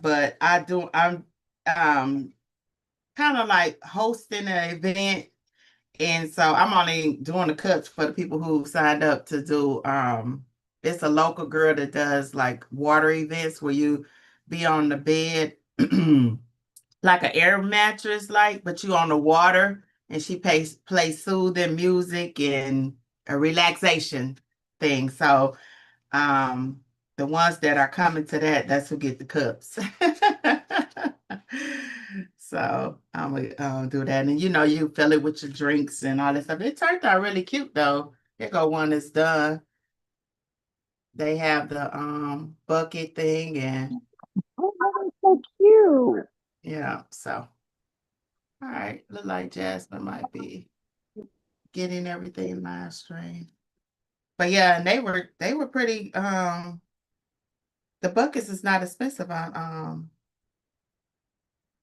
but I'm um kind of like hosting an event. And so I'm only doing the cuts for the people who signed up to do it's a local girl that does like water events where you be on the bed like an air mattress like, but you on the water, and she plays soothing music and a relaxation thing. So um the ones that are coming to that, that's who get the cups. So I'm gonna do that, and you fill it with your drinks and all that stuff. It turned out really cute though. Here go one that's done. They have the bucket thing, and Oh, that's so cute. so all right, look like Jasmine might be getting everything live stream. But yeah, and they were pretty the buckets is not expensive on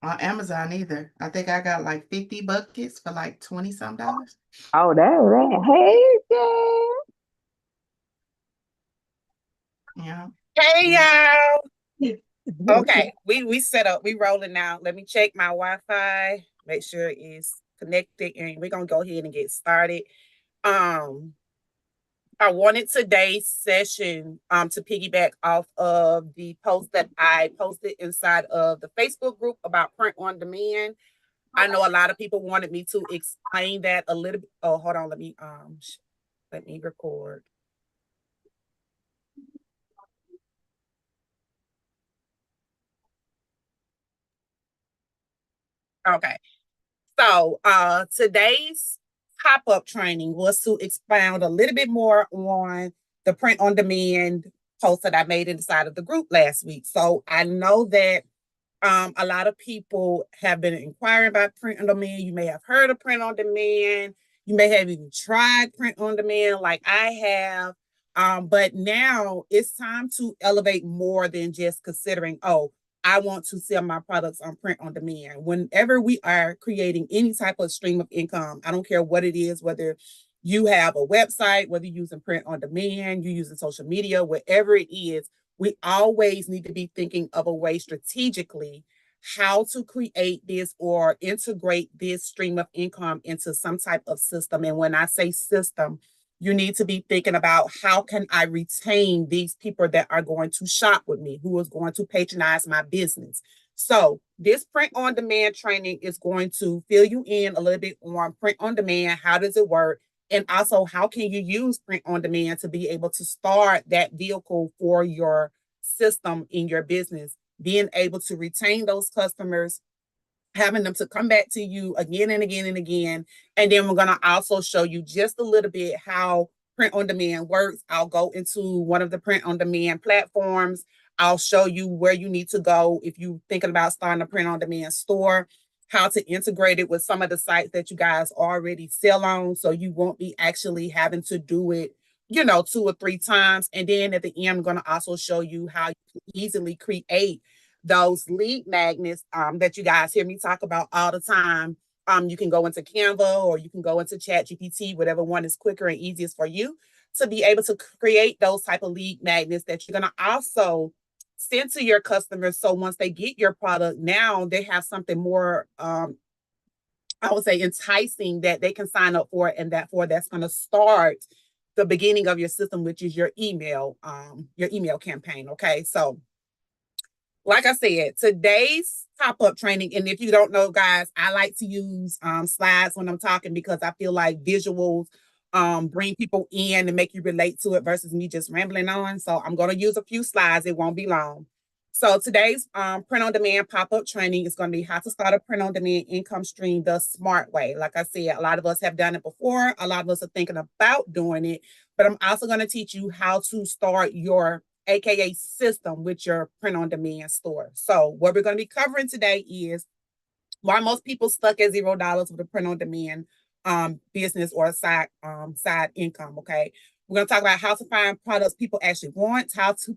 Amazon either. I think I got like 50 buckets for like 20 some dollars. Oh, that. Hey, Jay. Yeah. Hey Yeah. y'all. Okay, we set up, we rolling now. Let me check my Wi-Fi, make sure it's connected, and we're gonna go ahead and get started. Um, I wanted today's session to piggyback off of the post that I posted inside of the Facebook group about print on demand. I know a lot of people wanted me to explain that a little bit. Oh, hold on, let me record. Okay. So today's pop-up training was to expound a little bit more on the print on demand post that I made inside of the group last week. So I know that a lot of people have been inquiring about print on demand. You may have heard of print on demand. You may have even tried print on demand like I have. But now it's time to elevate more than just considering, oh, I want to sell my products on print on demand. Whenever we are creating any type of stream of income, I don't care what it is, whether you have a website, whether you're using print on demand, you're using social media, whatever it is, we always need to be thinking of a way strategically how to create this or integrate this stream of income into some type of system. And when I say system, you need to be thinking about how can I retain these people that are going to shop with me, who is going to patronize my business. So this print on demand training is going to fill you in a little bit on print on demand. How does it work? And also, how can you use print on demand to be able to start that vehicle for your system in your business, being able to retain those customers, having them to come back to you again and again and again. And then we're going to also show you just a little bit how print on demand works. I'll go into one of the print on demand platforms. I'll show you where you need to go if you're thinking about starting a print on demand store, how to integrate it with some of the sites that you guys already sell on, so you won't be actually having to do it 2 or 3 times. And then at the end, I'm going to also show you how you can easily create those lead magnets that you guys hear me talk about all the time. You can go into Canva or you can go into Chat GPT, whatever one is quicker and easiest for you to be able to create those type of lead magnets that you're going to also send to your customers. So once they get your product, now they have something more, I would say, enticing that they can sign up for, and that's going to start the beginning of your system, which is your email campaign. Okay, so like I said, today's pop-up training, and if you don't know, guys, I like to use slides when I'm talking because I feel like visuals bring people in and make you relate to it versus me just rambling on. So I'm going to use a few slides. It won't be long. So today's print on demand pop-up training is going to be how to start a print on demand income stream the smart way. Like I said, a lot of us have done it before. A lot of us are thinking about doing it, but I'm also going to teach you how to start your AKA system with your print on demand store. So what we're going to be covering today is why most people stuck at $0 with a print on demand business or side income. Okay. We're going to talk about how to find products people actually want, how to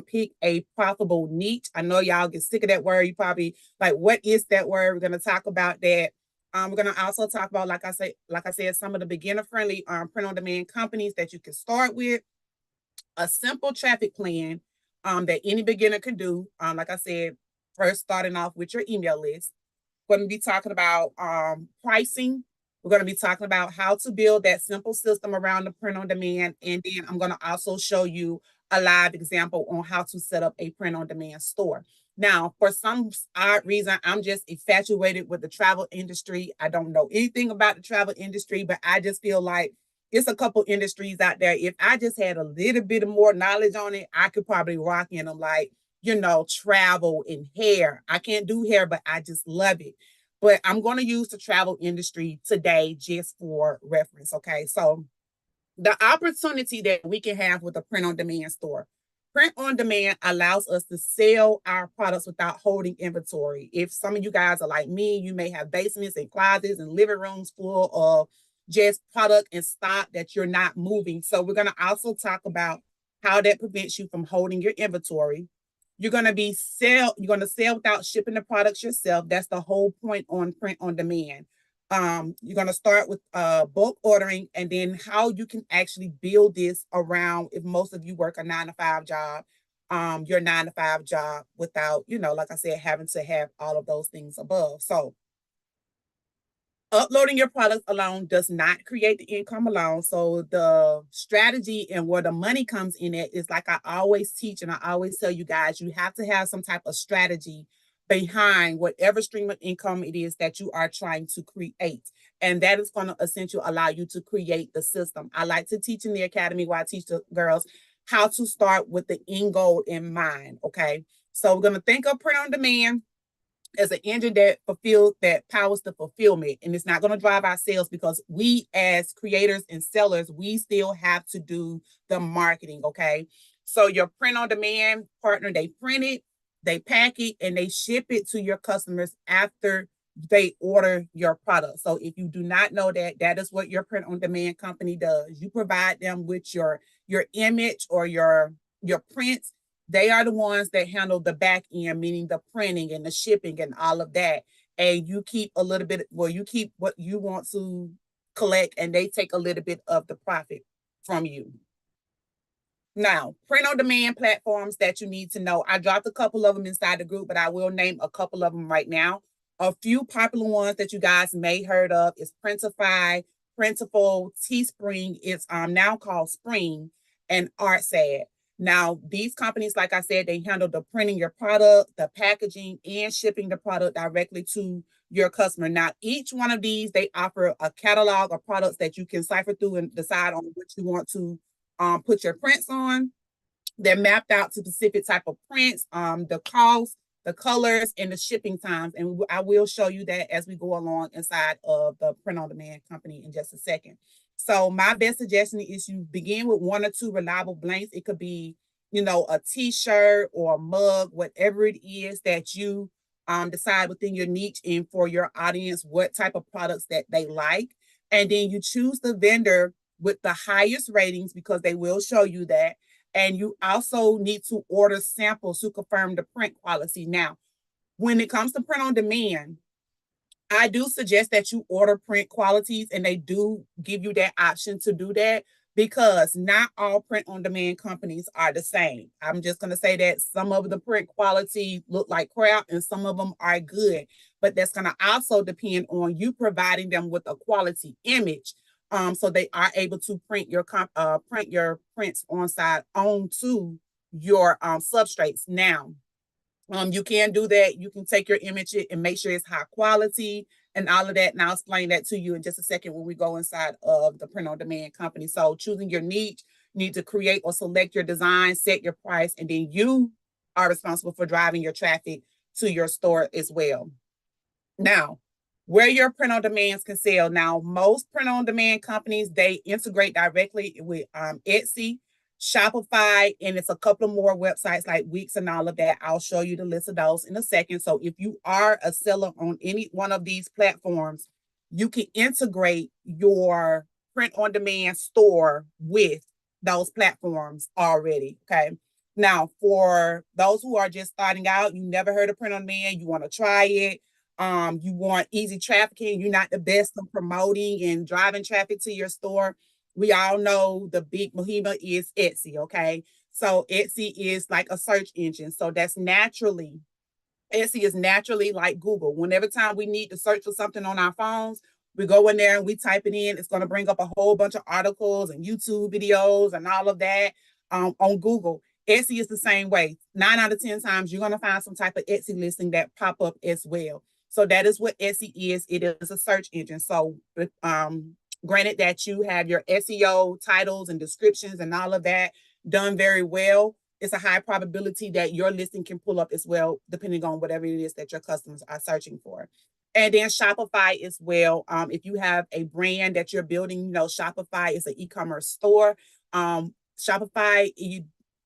pick a profitable niche. I know y'all get sick of that word. You probably like, what is that word? We're going to talk about that. We're going to also talk about, like I said, some of the beginner friendly print on demand companies that you can start with, a simple traffic plan that any beginner can do. Like I said, first starting off with your email list. We're going to be talking about pricing. We're going to be talking about how to build that simple system around the print on demand. And then I'm going to also show you a live example on how to set up a print on demand store. Now, for some odd reason, I'm just infatuated with the travel industry. I don't know anything about the travel industry, but I just feel like it's a couple industries out there. If I just had a little bit of more knowledge on it, I could probably rock in them, like, travel and hair. I can't do hair, but I just love it. But I'm going to use the travel industry today just for reference. Okay. So the opportunity that we can have with a print on demand store. Print on demand allows us to sell our products without holding inventory. If some of you guys are like me, you may have basements and closets and living rooms full of just product and stock that you're not moving. So we're going to also talk about how that prevents you from holding your inventory. You're going to sell without shipping the products yourself. That's the whole point on print on demand. You're going to start with bulk ordering, and then how you can actually build this around, if most of you work a 9-to-5 job, your 9-to-5 job without, like I said, having to have all of those things above. So uploading your products alone does not create the income alone. So the strategy and where the money comes in at is, like I always teach and I always tell you guys, you have to have some type of strategy behind whatever stream of income it is that you are trying to create. And that is going to essentially allow you to create the system. I like to teach in the academy where I teach the girls how to start with the end goal in mind. Okay. So we're going to think of print on demand as an engine that powers the fulfillment. And it's not going to drive our sales, because we as creators and sellers, we still have to do the marketing. Okay. So your print on demand partner, they print it, they pack it, and they ship it to your customers after they order your product. So if you do not know that, that is what your print on demand company does. You provide them with your image or your prints. They are the ones that handle the back end, meaning the printing and the shipping and all of that. And you keep a little bit, you keep what you want to collect, and they take a little bit of the profit from you. Now, print on demand platforms that you need to know. I dropped a couple of them inside the group, but I will name a couple of them right now. A few popular ones that you guys may heard of is Printify, Printful, Teespring. It's now called Spring, and Artsad. Now, these companies, like I said, they handle the printing your product, the packaging, and shipping the product directly to your customer. Now, each one of these, they offer a catalog of products that you can cipher through and decide on what you want to put your prints on. They're mapped out to specific type of prints, the cost, the colors, and the shipping times. And I will show you that as we go along inside of the print on demand company in just a second. So my best suggestion is you begin with 1 or 2 reliable blanks. It could be, a t-shirt or a mug, whatever it is that you decide within your niche and for your audience what type of products that they like. And then you choose the vendor with the highest ratings, because they will show you that. And you also need to order samples to confirm the print quality. Now, when it comes to print on demand, I do suggest that you order print qualities, and they do give you that option to do that, because not all print on demand companies are the same. I'm just going to say that some of the print quality look like crap and some of them are good, but that's going to also depend on you providing them with a quality image. So they are able to print your prints onto your substrates. Now, you can do that. You can take your image and make sure it's high quality and all of that. And I'll explain that to you in just a second when we go inside of the print on demand company. So choosing your niche, you need to create or select your design, set your price, and then you are responsible for driving your traffic to your store as well. Now, where your print on demands can sell. Now, most print on demand companies, they integrate directly with Etsy, Shopify, and it's a couple of more websites like Wix and all of that. I'll show you the list of those in a second. So if you are a seller on any one of these platforms, you can integrate your print on demand store with those platforms already. Okay. Now, for those who are just starting out, you never heard of print on demand, you want to try it. You want easy trafficking. You're not the best of promoting and driving traffic to your store. We all know the big behemoth is Etsy, okay? So Etsy is like a search engine. So that's naturally Etsy is naturally like Google. Whenever time we need to search for something on our phones, we go in there and we type it in. It's going to bring up a whole bunch of articles and YouTube videos and all of that on Google. Etsy is the same way. 9 out of 10 times, you're going to find some type of Etsy listing that pop up as well. So that is what Etsy is. It is a search engine. So granted that you have your SEO titles and descriptions and all of that done very well, it's a high probability that your listing can pull up as well, depending on whatever it is that your customers are searching for. And then Shopify as well. If you have a brand that you're building, you know, Shopify is an e-commerce store. Shopify,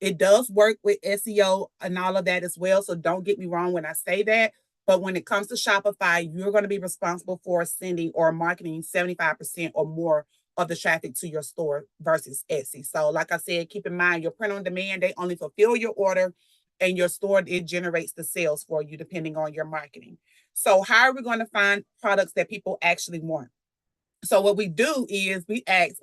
it does work with SEO and all of that as well. So don't get me wrong when I say that. But when it comes to Shopify, you're going to be responsible for sending or marketing 75% or more of the traffic to your store versus Etsy. So like I said, keep in mind your print on demand, they only fulfill your order, and your store, it generates the sales for you depending on your marketing. So how are we going to find products that people actually want? So what we do is we ask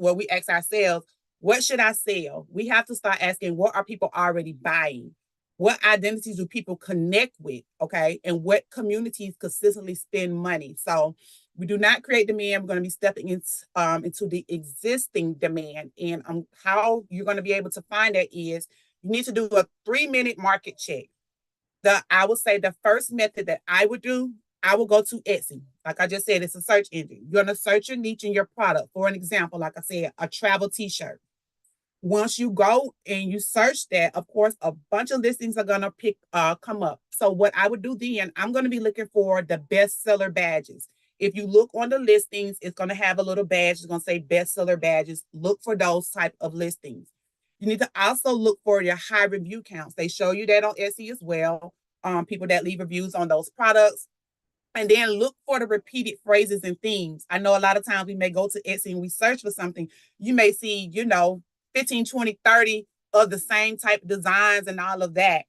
ourselves, what should I sell? We have to start asking, what are people already buying? What identities do people connect with? Okay. And what communities consistently spend money? So we do not create demand. We're going to be stepping into the existing demand. And how you're going to be able to find that is you need to do a 3-minute market check. I would say the first method that I would do, I will go to Etsy. Like I just said, it's a search engine. You're going to search your niche and your product. For an example, like I said, a travel t-shirt. Once you go and you search that, of course, a bunch of listings are going to come up. So what I would do then, I'm going to be looking for the bestseller badges. If you look on the listings, it's going to have a little badge. It's going to say bestseller badges. Look for those type of listings. You need to also look for your high review counts. They show you that on Etsy as well. People that leave reviews on those products. And then look for the repeated phrases and themes. I know a lot of times we may go to Etsy and we search for something. You may see, 15, 20, 30 of the same type of designs and all of that.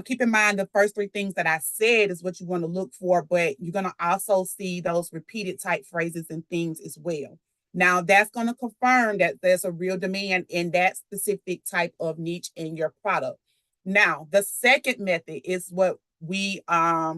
Keep in mind the first 3 things that I said is what you want to look for, but you're going to also see those repeated type phrases and themes as well. Now, that's going to confirm that there's a real demand in that specific type of niche in your product. Now, the second method is what we, I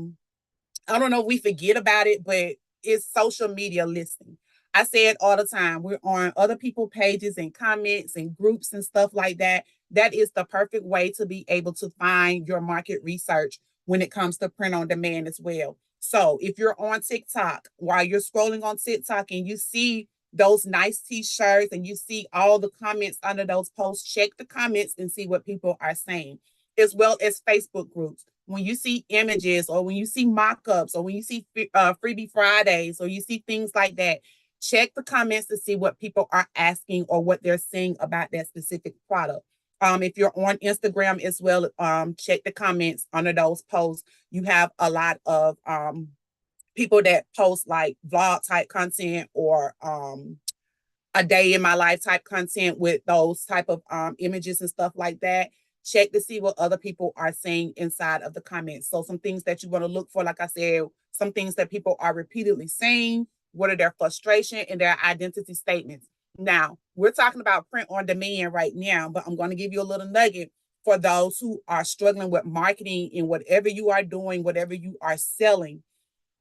don't know if we forget about it, but it's social media listing. I say it all the time. We're on other people's pages and comments and groups and stuff like that. That is the perfect way to be able to find your market research when it comes to print on demand as well. So if you're on TikTok, while you're scrolling on TikTok and you see those nice t-shirts and you see all the comments under those posts, check the comments and see what people are saying, as well as Facebook groups. When you see images or when you see mock-ups or when you see Freebie Fridays or you see things like that, check the comments to see what people are asking or what they're saying about that specific product. If you're on Instagram as well, check the comments under those posts. You have a lot of people that post like vlog type content or a day in my life type content with those type of images and stuff like that. Check to see what other people are saying inside of the comments. So some things that you want to look for, like I said, some things that people are repeatedly saying, what are their frustration and their identity statements. Now, we're talking about print on demand right now, but I'm going to give you a little nugget for those who are struggling with marketing in whatever you are doing, whatever you are selling.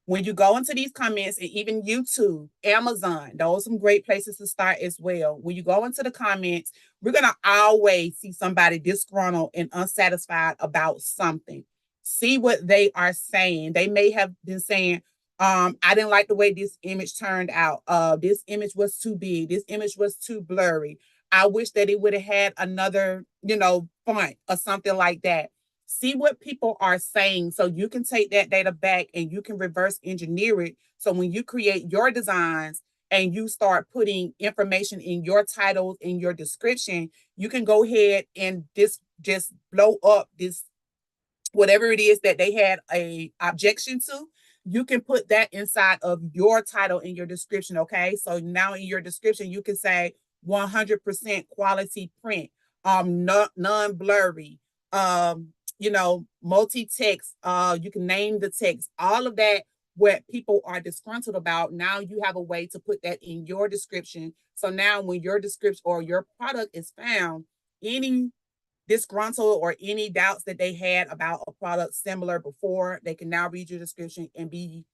When you go into these comments, and even YouTube, Amazon, those are some great places to start as well. When you go into the comments, we're going to always see somebody disgruntled and unsatisfied about something. See what they are saying. They may have been saying, I didn't like the way this image turned out. This image was too big. This image was too blurry. I wish that it would have had another, font or something like that. See what people are saying so you can take that data back and you can reverse engineer it. So when you create your designs and you start putting information in your titles, in your description, you can go ahead and just blow up this, whatever it is that they had a objection to. You can put that inside of your title in your description. Okay. So now in your description, you can say 100% quality print, non-blurry, multi-text, you can name the text, all of that, what people are disgruntled about. Now you have a way to put that in your description. So now when your description or your product is found, any disgruntled or any doubts that they had about a product similar before, they can now read your description and be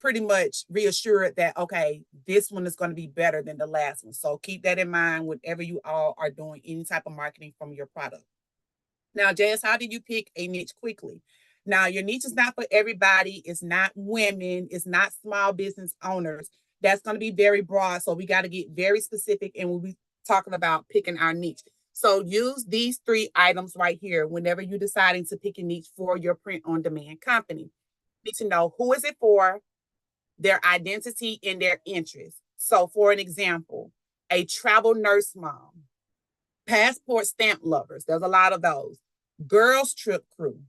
pretty much reassured that, okay, this one is going to be better than the last one. So keep that in mind whenever you all are doing any type of marketing from your product. Now, Jess, how do you pick a niche quickly? Now, your niche is not for everybody. It's not women. It's not small business owners. That's going to be very broad. So we got to get very specific, and we'll be talking about picking our niche. So use these 3 items right here whenever you're deciding to pick a niche for your print-on-demand company. You need to know who is it for, their identity, and their interests. So for an example, a travel nurse mom, passport stamp lovers, there's a lot of those, girls trip crew,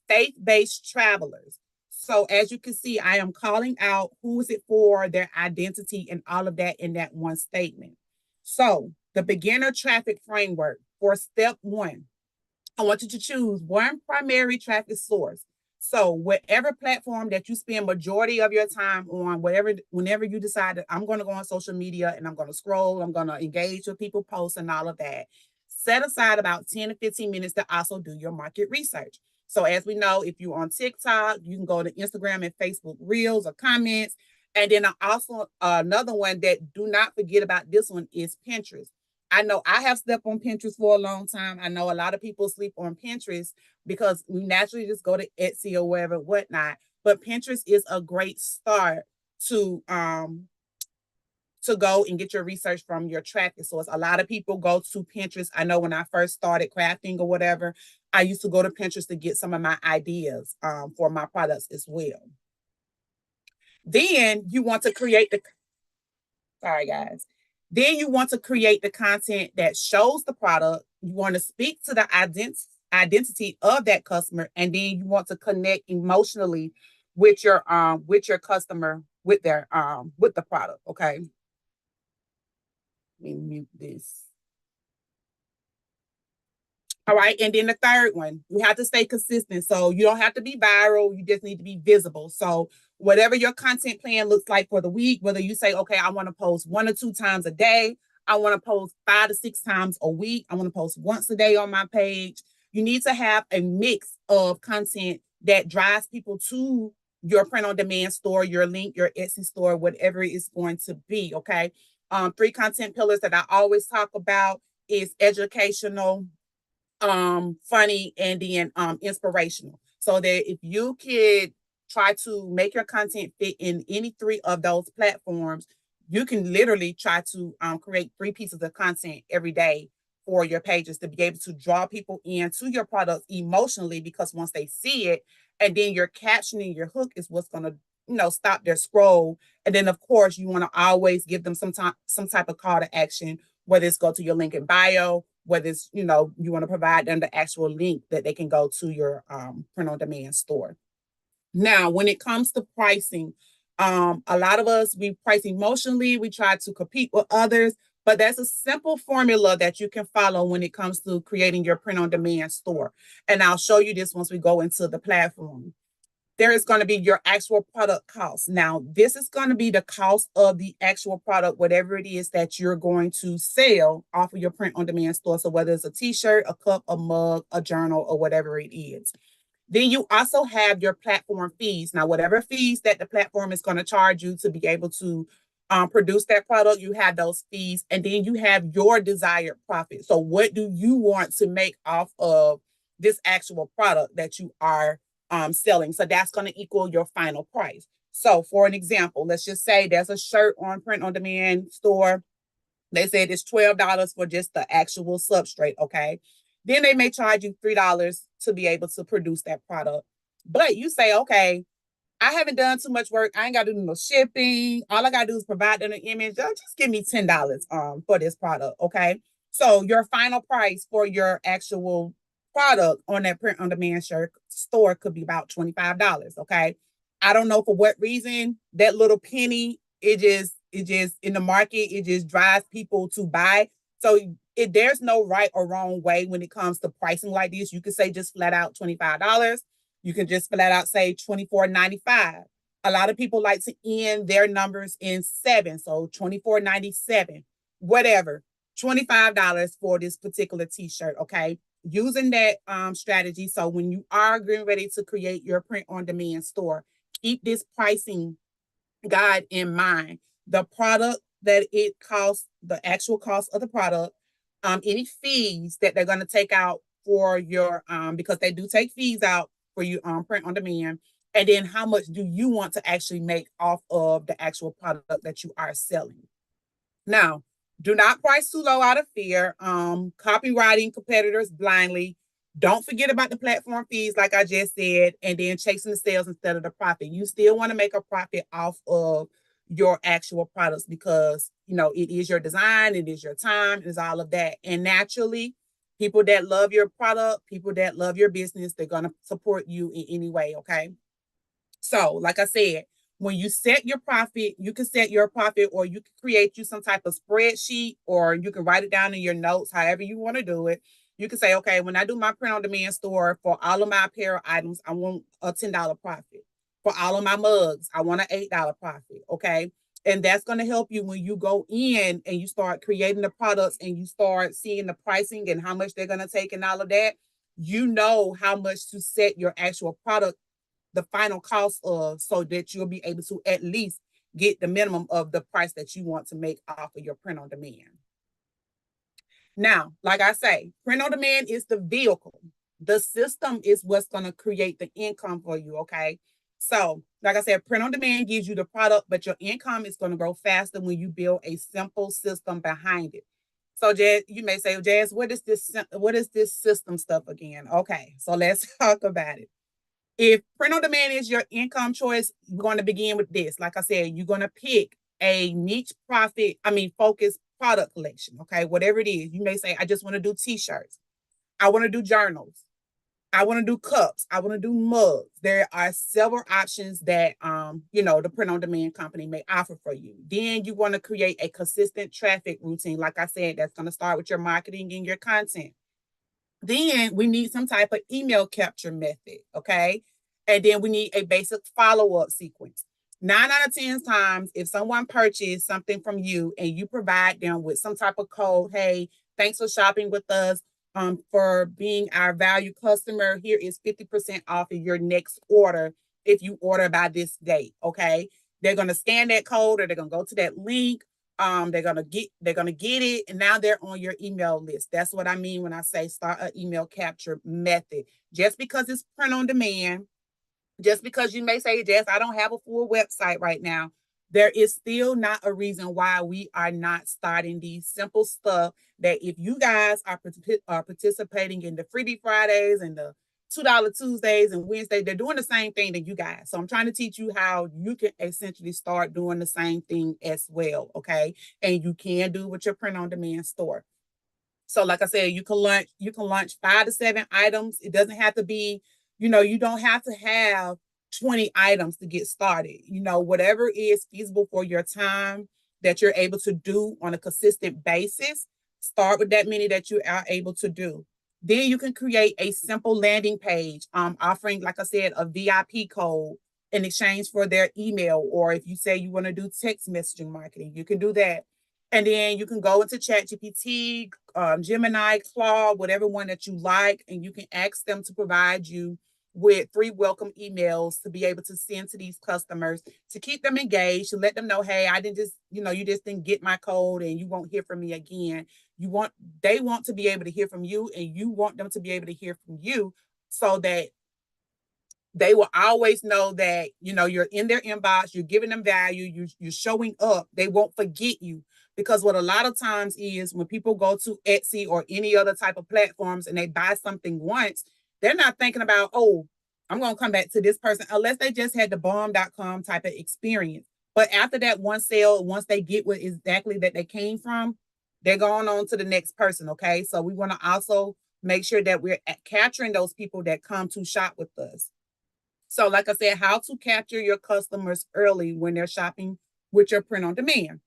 faith-based travelers. So as you can see, I am calling out who is it for, their identity, and all of that in that one statement. So the beginner traffic framework for step 1, I want you to choose one primary traffic source. So whatever platform that you spend majority of your time on, whenever you decide that I'm going to go on social media and I'm going to scroll, I'm going to engage with people posts and all of that, set aside about 10 to 15 minutes to also do your market research. So as we know, if you're on TikTok, you can go to Instagram and Facebook Reels or comments. And then also another one that do not forget about this one is Pinterest. I know I have slept on Pinterest for a long time. I know a lot of people sleep on Pinterest because we naturally just go to Etsy or wherever, whatnot. But Pinterest is a great start to go and get your research from your traffic source. A lot of people go to Pinterest. I know when I first started crafting or whatever, I used to go to Pinterest to get some of my ideas for my products as well. Then you want to create the, sorry guys. Then you want to create the content that shows the product. You want to speak to the identity of that customer, and then you want to connect emotionally with your customer with their with the product. Okay. Let me mute this. All right, and then the third one, you have to stay consistent. So you don't have to be viral. You just need to be visible. So whatever your content plan looks like for the week, whether you say, okay, I want to post 1 or 2 times a day, I want to post 5 to 6 times a week, I want to post once a day on my page. You need to have a mix of content that drives people to your print-on-demand store, your link, your Etsy store, whatever it's going to be. Okay. 3 content pillars that I always talk about is educational, funny, and then inspirational. So that if you could try to make your content fit in any 3 of those platforms, you can literally try to create 3 pieces of content every day for your pages to be able to draw people into your products emotionally, because once they see it, and then your captioning, your hook is what's going to stop their scroll. And then of course you want to always give them some type of call to action, whether it's go to your link in bio, whether it's, you want to provide them the actual link that they can go to your print-on-demand store. Now, when it comes to pricing, a lot of us, we price emotionally. We try to compete with others, but that's a simple formula that you can follow when it comes to creating your print-on-demand store. And I'll show you this once we go into the platform. There is going to be your actual product cost. Now, this is going to be the cost of the actual product, whatever it is that you're going to sell off of your print-on-demand store. So whether it's a t-shirt, a cup, a mug, a journal, or whatever it is. Then you also have your platform fees. Now, whatever fees that the platform is going to charge you to be able to produce that product, you have those fees. And then you have your desired profit. So what do you want to make off of this actual product that you are selling? So that's going to equal your final price. So for an example, let's just say there's a shirt on print-on-demand store. They said it's $12 for just the actual substrate. Okay. Then they may charge you $3 to be able to produce that product. But you say, okay, I haven't done too much work. I ain't got to do no shipping. All I got to do is provide them an image. Just give me $10 for this product. Okay. So your final price for your actual product on that print-on-demand shirt store could be about $25. Okay. I don't know for what reason that little penny, it just in the market, it just drives people to buy. So there's no right or wrong way when it comes to pricing like this. You could say just flat out $25. You can just flat out say $24.95. A lot of people like to end their numbers in 7. So $24.97, whatever, $25 for this particular t-shirt. Okay. using that strategy, so when you are getting ready to create your print on demand store, keep this pricing guide in mind. The product that it costs, the actual cost of the product, any fees that they're going to take out for your because they do take fees out for you print on demand, and then how much do you want to actually make off of the actual product that you are selling. Now, do not price too low out of fear. Copywriting competitors blindly. Don't forget about the platform fees, like I just said, and then chasing the sales instead of the profit. You still want to make a profit off of your actual products because, you know, it is your design, it is your time, it is all of that. And naturally, people that love your product, people that love your business, they're going to support you in any way, okay? So, like I said, when you set your profit, you can set your profit, or you can create you some type of spreadsheet, or you can write it down in your notes, however you want to do it. You can say, okay, when I do my print on demand store for all of my apparel items, I want a $10 profit. For all of my mugs, I want an $8 profit. Okay. And that's going to help you when you go in and you start creating the products and you start seeing the pricing and how much they're going to take and all of that. You know how much to set your actual product, the final cost of, so that you'll be able to at least get the minimum of the price that you want to make off of your print on demand. Now, like I say, print on demand is the vehicle. The system is what's going to create the income for you, okay? So, like I said, print on demand gives you the product, but your income is going to grow faster when you build a simple system behind it. So, Jazz, you may say, Jazz, what is this system stuff again? Okay, so let's talk about it. If print on demand is your income choice, you're going to begin with this. Like I said, you're going to pick a niche focused product collection. Okay, whatever it is. You may say, I just want to do t-shirts. I want to do journals. I want to do cups. I want to do mugs. There are several options that the print on demand company may offer for you. Then you want to create a consistent traffic routine. Like I said, that's going to start with your marketing and your content. Then we need some type of email capture method, okay? And then we need a basic follow-up sequence. 9 out of 10 times, if someone purchased something from you and you provide them with some type of code, hey, thanks for shopping with us, for being our value customer, here is 50% off of your next order if you order by this date, okay? They're going to scan that code, or they're going to go to that link. They're gonna get it, and now they're on your email list. That's what I mean when I say start an email capture method. Just because it's print on demand, just because you may say, Jess, I don't have a full website right now, there is still not a reason why we are not starting these simple stuff that if you guys are participating in the Freebie Fridays and the $2 Tuesdays and Wednesdays, they're doing the same thing that you guys. So I'm trying to teach you how you can essentially start doing the same thing as well, okay? And you can do with your print on demand store. So like I said, you can launch 5 to 7 items. It doesn't have to be, you don't have to have 20 items to get started. Whatever is feasible for your time that you're able to do on a consistent basis, start with that many that you are able to do. Then you can create a simple landing page, offering, like I said, a VIP code in exchange for their email. Or if you say you want to do text messaging marketing, you can do that. And then you can go into ChatGPT, Gemini, Claude, whatever one that you like, and you can ask them to provide you with 3 welcome emails to be able to send to these customers to keep them engaged, to let them know, hey, I didn't just, you just didn't get my code and you won't hear from me again. They want to be able to hear from you, and you want them to be able to hear from you, so that they will always know that, you're in their inbox, you're giving them value, you're showing up. They won't forget you. Because what a lot of times is when people go to Etsy or any other type of platforms and they buy something once, they're not thinking about, oh, I'm going to come back to this person, unless they just had the bomb.com type of experience. But after that one sale, once they get what exactly that they came from, they're going on to the next person, okay? So we want to also make sure that we're capturing those people that come to shop with us. So like I said, how to capture your customers early when they're shopping with your print on demand.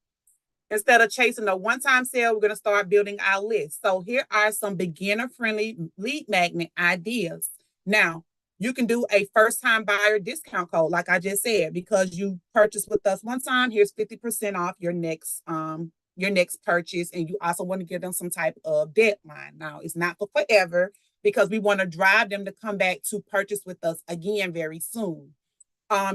Instead of chasing a one-time sale, we're going to start building our list. So here are some beginner-friendly lead magnet ideas. Now, you can do a first-time buyer discount code, like I just said, because you purchased with us one time. Here's 50% off your next your next purchase, and you also want to give them some type of deadline. Now, it's not for forever because we want to drive them to come back to purchase with us again very soon.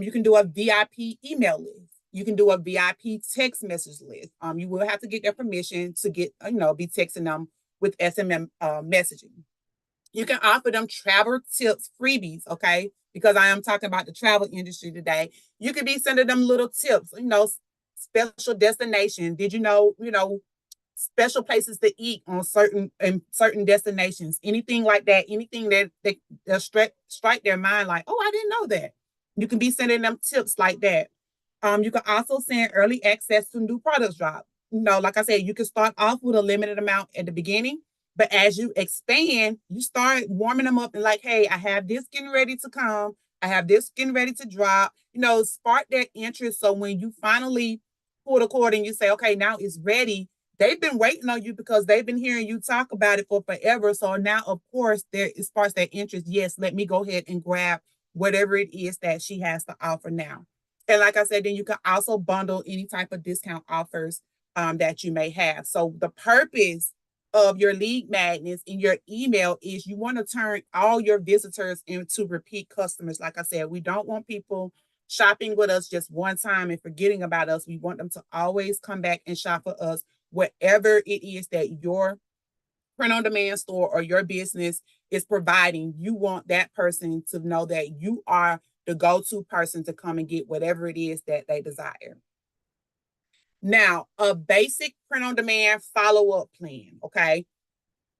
You can do a VIP email list. You can do a VIP text message list. You will have to get their permission to get, be texting them with SMM messaging. You can offer them travel tips, freebies, okay? Because I am talking about the travel industry today. You could be sending them little tips, special destinations. Did you know, special places to eat on certain destinations, anything like that, anything that strike their mind like, oh, I didn't know that. You can be sending them tips like that. You can also send early access to new products drop. Like I said, you can start off with a limited amount at the beginning, but as you expand, you start warming them up and like, hey, I have this getting ready to come. I have this getting ready to drop. Spark their interest. So when you finally pull the cord and you say, okay, now it's ready, they've been waiting on you because they've been hearing you talk about it for forever. So now, of course, it sparks their interest. Yes, let me go ahead and grab whatever it is that she has to offer now. And like I said, then you can also bundle any type of discount offers that you may have. So the purpose of your lead magnets in your email is you want to turn all your visitors into repeat customers. Like I said, we don't want people shopping with us just one time and forgetting about us. We want them to always come back and shop for us, whatever it is that your print-on-demand store or your business is providing. You want that person to know that you are the go-to person to come and get whatever it is that they desire. Now, a basic print-on-demand follow-up plan, okay?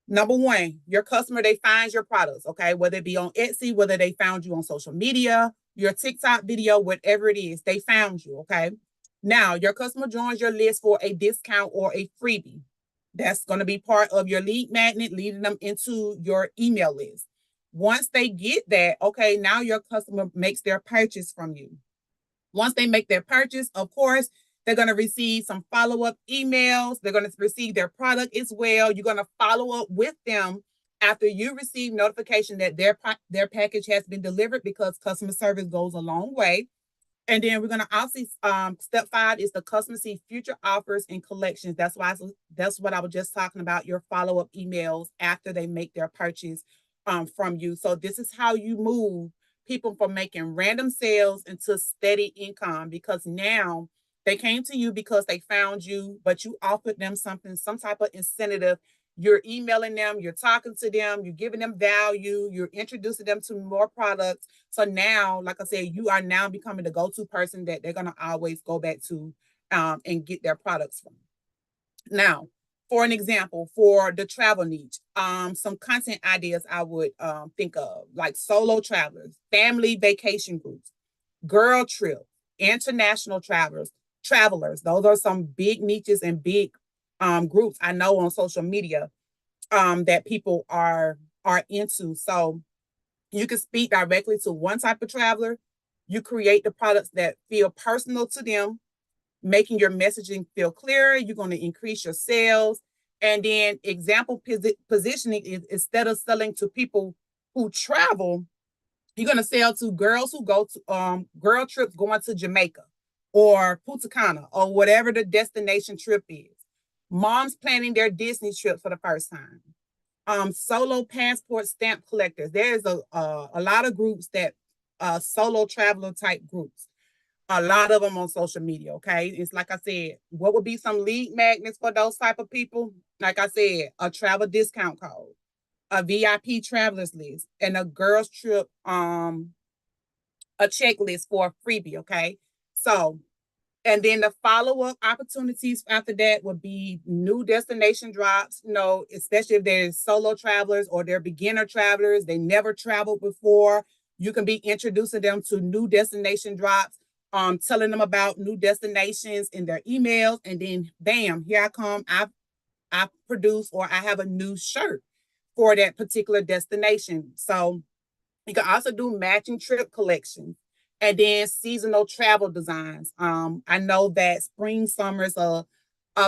Number one, your customer, they find your products, okay? Whether it be on Etsy, whether they found you on social media, your TikTok video, whatever it is, they found you, okay? Now, your customer joins your list for a discount or a freebie. That's going to be part of your lead magnet, leading them into your email list. Once they get that, okay, now your customer makes their purchase from you. Once they make their purchase, of course, they're going to receive some follow-up emails. They're going to receive their product as well. You're going to follow up with them after you receive notification that their package has been delivered, because customer service goes a long way. And then we're going to also, step 5 is the customer see future offers and collections. That's what I was just talking about, your follow-up emails after they make their purchase from you. So this is how you move people from making random sales into steady income, because now they came to you because they found you, but you offered them something, some type of incentive. You're emailing them, you're talking to them, you're giving them value, you're introducing them to more products. So now, like I said, you are now becoming the go-to person that they're going to always go back to and get their products from. Now, for an example, for the travel niche, some content ideas I would think of, like solo travelers, family vacation groups, girl trip, international travelers. Those are some big niches and big groups I know on social media that people are into. So you can speak directly to one type of traveler. You create the products that feel personal to them, making your messaging feel clearer. You're going to increase your sales. And then example positioning is, instead of selling to people who travel, you're going to sell to girls who go to girl trips going to Jamaica or Punta Cana or whatever the destination trip is. Moms planning their Disney trip for the first time. Solo passport stamp collectors. There's a lot of groups that solo traveler type groups. A lot of them on social media, okay? It's like I said, what would be some lead magnets for those type of people? Like I said, a travel discount code, a VIP travelers list, and a girls trip, a checklist for a freebie, okay? So, and then the follow-up opportunities after that would be new destination drops, especially if they're solo travelers or they're beginner travelers, they never traveled before. You can be introducing them to new destination drops, telling them about new destinations in their emails, and then bam, here I come. I produce, or I have a new shirt for that particular destination. So you can also do matching trip collections. And then seasonal travel designs. I know that spring, summer is a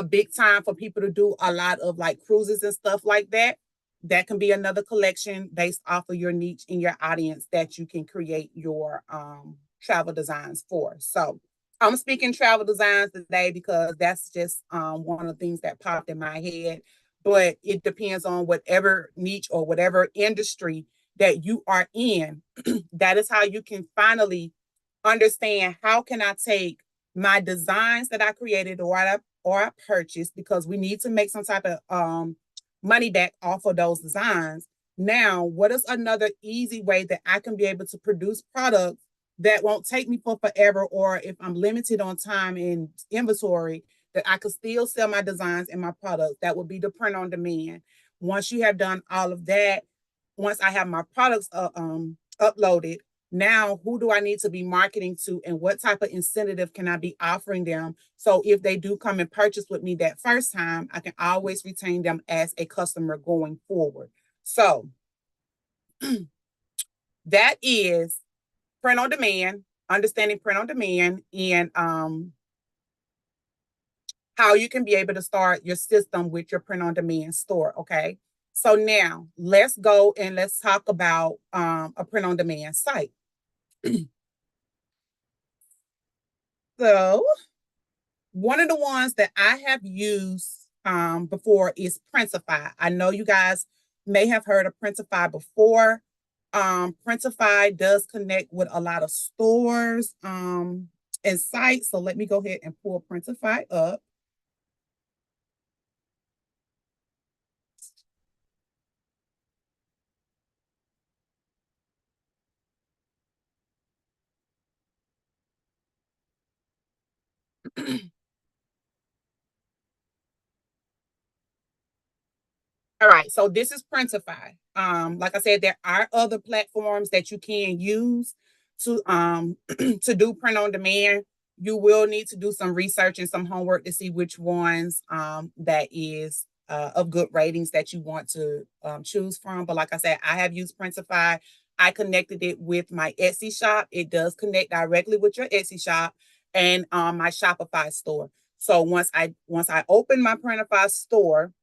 big time for people to do a lot of like cruises and stuff like that. That can be another collection based off of your niche and your audience that you can create your travel designs for. So I'm speaking travel designs today because that's just one of the things that popped in my head. But it depends on whatever niche or whatever industry that you are in. That is how you can finally understand how can I take my designs that I created or I purchased, because we need to make some type of money back off of those designs. Now, what is another easy way that I can be able to produce products that won't take me for forever, or if I'm limited on time and inventory, that I could still sell my designs and my products? That would be the print on demand. Once you have done all of that, once I have my products uploaded, now who do I need to be marketing to, and what type of incentive can I be offering them? So if they do come and purchase with me that first time, I can always retain them as a customer going forward. So that is print on demand, understanding print on demand, and how you can be able to start your system with your print on demand store. Okay. So now let's go and let's talk about a print on demand site. So one of the ones that I have used before is Printify. I know you guys may have heard of Printify before. Printify does connect with a lot of stores and sites. So let me go ahead and pull Printify up. All right, so this is Printify. Like I said, there are other platforms that you can use to to do print on demand. You will need to do some research and some homework to see which ones that is of good ratings that you want to choose from. But like I said, I have used Printify. I connected it with my Etsy shop. It does connect directly with your Etsy shop and my Shopify store. So once I open my Printify store,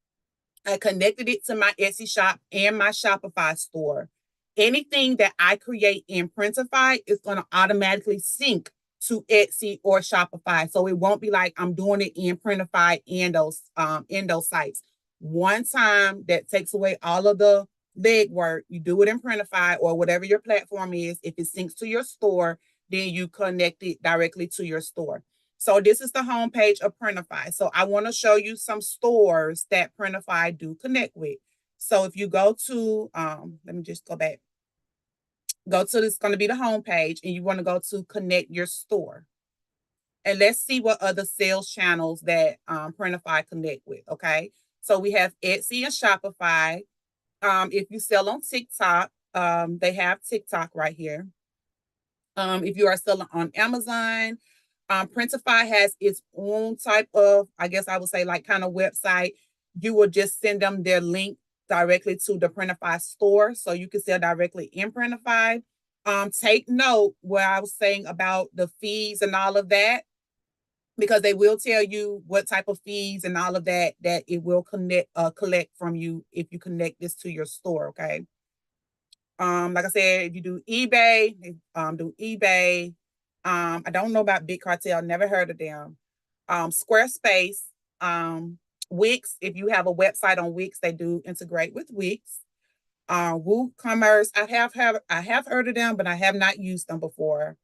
I connected it to my Etsy shop and my Shopify store. Anything that I create in Printify is going to automatically sync to Etsy or Shopify. So it won't be like I'm doing it in Printify in those sites. One time that takes away all of the legwork. You do it in Printify or whatever your platform is. If it syncs to your store, then you connect it directly to your store. So this is the homepage of Printify. So I want to show you some stores that Printify do connect with. So if you go to, let me just go back. Go to this, going to be the homepage, and you want to go to connect your store. And let's see what other sales channels that Printify connect with, okay? So we have Etsy and Shopify. If you sell on TikTok, they have TikTok right here. If you are selling on Amazon, Printify has its own type of, I guess I would say, like kind of website. You will just send them their link directly to the Printify store, so you can sell directly in Printify. Take note where I was saying about the fees and all of that, because they will tell you what type of fees and all of that it will collect from you if you connect this to your store. Okay. Like I said, if you do eBay, do eBay. I don't know about Big Cartel, never heard of them. Squarespace, Wix. If you have a website on Wix, they do integrate with Wix. WooCommerce, I have heard of them, but I have not used them before.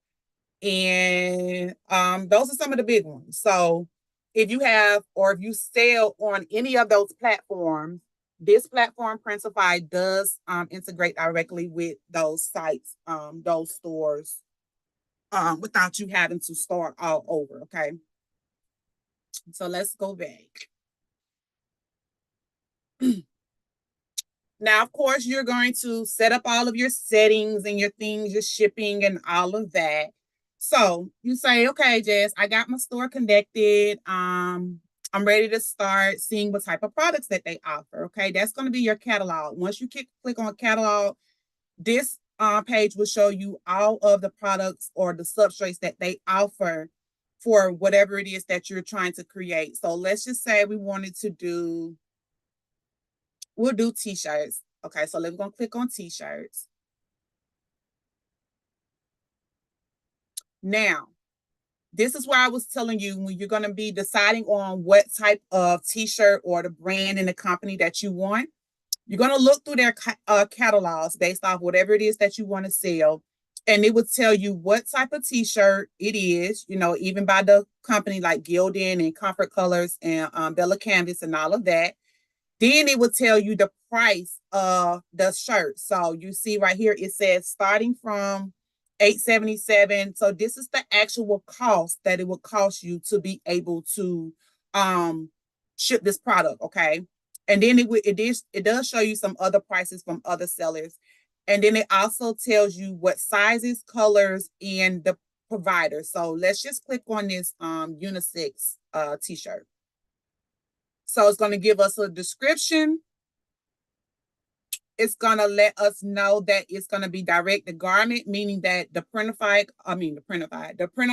And those are some of the big ones. So if you have, or if you sell on any of those platforms, this platform, Printify, does integrate directly with those sites, those stores, without you having to start all over. Okay. So let's go back. Now, of course, you're going to set up all of your settings and your things, your shipping and all of that. So you say, okay, Jess, I got my store connected. I'm ready to start seeing what type of products that they offer. Okay, that's going to be your catalog. Once you click on catalog, this page will show you all of the products or the substrates that they offer for whatever it is that you're trying to create. So let's just say we wanted to do, we'll do t-shirts. Okay, so let's go click on t-shirts. Now, this is where I was telling you when you're going to be deciding on what type of t-shirt or the brand and the company that you want. You're going to look through their catalogs based off whatever it is that you want to sell. And it would tell you what type of t-shirt it is, you know, even by the company like Gildan and Comfort Colors and Bella Canvas and all of that. Then it would tell you the price of the shirt. So you see right here, it says starting from $877. So this is the actual cost that it would cost you to be able to ship this product, okay? And then it does show you some other prices from other sellers. And then it also tells you what sizes, colors, and the provider. So let's just click on this unisex t-shirt. So it's going to give us a description. It's going to let us know that it's going to be direct to garment, meaning that the print on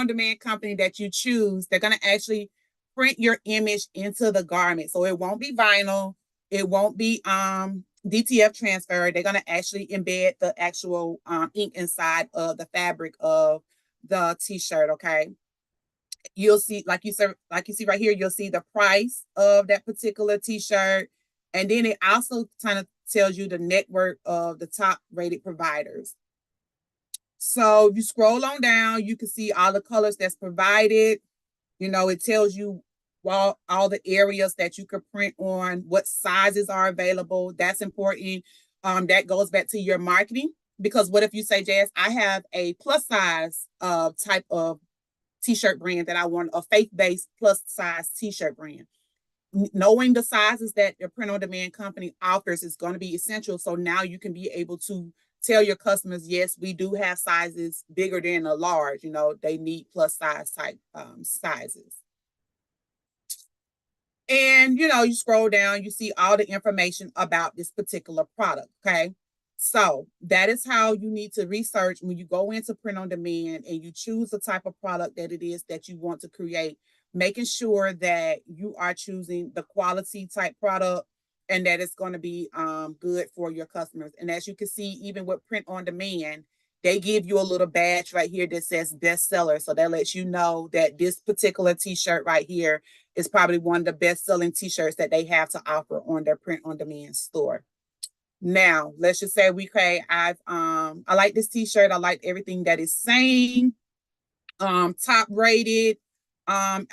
demand company that you choose, they're going to actually print your image into the garment. So it won't be vinyl. It won't be DTF transfer. They're going to actually embed the actual ink inside of the fabric of the t-shirt, okay? You'll see, like you see right here, you'll see the price of that particular t-shirt. And then it also kind of tells you the network of the top rated providers. So if you scroll on down, you can see all the colors that's provided. You know, it tells you all the areas that you could print on, what sizes are available. That's important. That goes back to your marketing, because what if you say, Jazz, I have a plus size type of t-shirt brand that I want, a faith-based plus size t-shirt brand. Knowing the sizes that your print on demand company offers is going to be essential. So now you can be able to tell your customers, yes, we do have sizes bigger than a large, you know, they need plus size type sizes. And, you know, you scroll down, you see all the information about this particular product, okay? So that is how you need to research when you go into print on demand and you choose the type of product that it is that you want to create, making sure that you are choosing the quality type product and that it's going to be good for your customers. And as you can see, even with print on demand, they give you a little badge right here that says bestseller. So that lets you know that this particular t-shirt right here is probably one of the best-selling t-shirts that they have to offer on their print on demand store. Now, let's just say I like this t-shirt. I like everything that it's saying. Top rated. I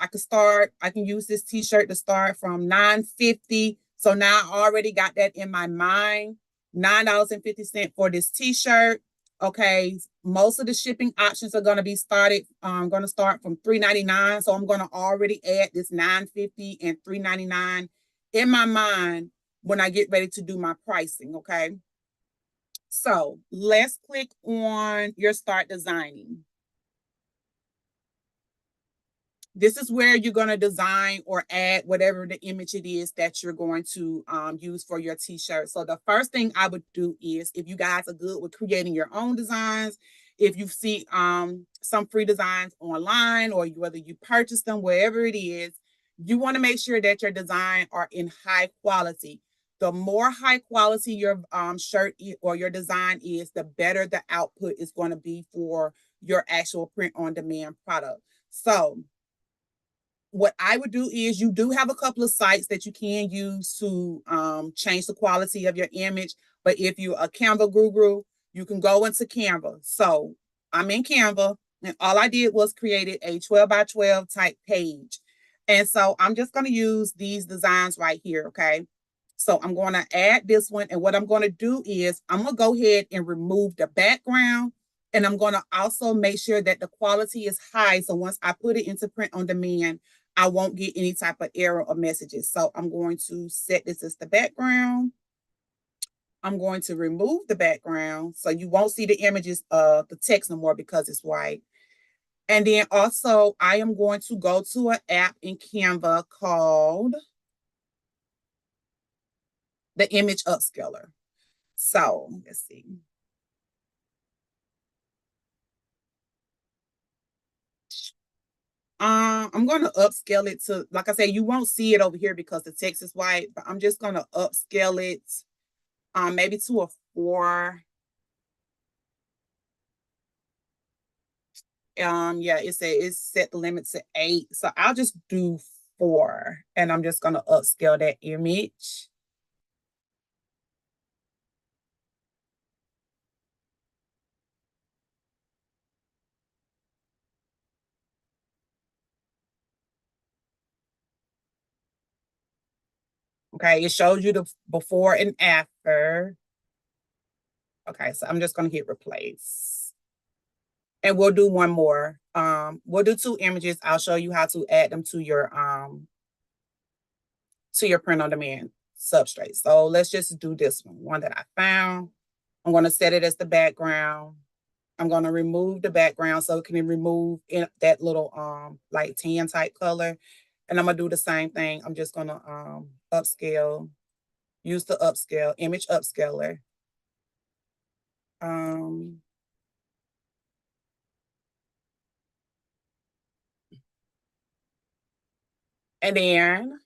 can use this t-shirt to start from $9.50. So now I already got that in my mind. $9.50 for this t-shirt. Okay, most of the shipping options are going to be start from $3.99. So I'm going to already add this $9.50 and $3.99 in my mind when I get ready to do my pricing, okay? So let's click on your start designing. This is where you're going to design or add whatever the image it is that you're going to use for your t-shirt. So the first thing I would do is, if you guys are good with creating your own designs, if you see some free designs online or whether you purchase them, wherever it is, you want to make sure that your design are in high quality. The more high quality your shirt or your design is, the better the output is going to be for your actual print on demand product. So what I would do is, you do have a couple of sites that you can use to change the quality of your image. But if you're a Canva guru, you can go into Canva. So I'm in Canva, and all I did was created a 12 by 12 type page. And so I'm just going to use these designs right here, okay? So I'm going to add this one. And what I'm going to do is I'm going to go ahead and remove the background. And I'm going to also make sure that the quality is high. So once I put it into print on demand, I won't get any type of error or messages. So I'm going to set this as the background. I'm going to remove the background. So you won't see the images of the text no more because it's white. And then also I am going to go to an app in Canva called the Image Upscaler. So let's see. I'm going to upscale it to, like I said, you won't see it over here because the text is white, but I'm just going to upscale it maybe to a 4. Yeah, it said it's set the limit to 8. So I'll just do 4, and I'm just gonna upscale that image. Okay, it shows you the before and after. Okay, so I'm just gonna hit replace. And we'll do one more. We'll do 2 images. I'll show you how to add them to your print on demand substrate. So let's just do this one that I found. I'm gonna set it as the background. I'm gonna remove the background so it can remove in that little like tan type color. And I'm gonna do the same thing. I'm just gonna upscale, use the upscale, image upscaler. And then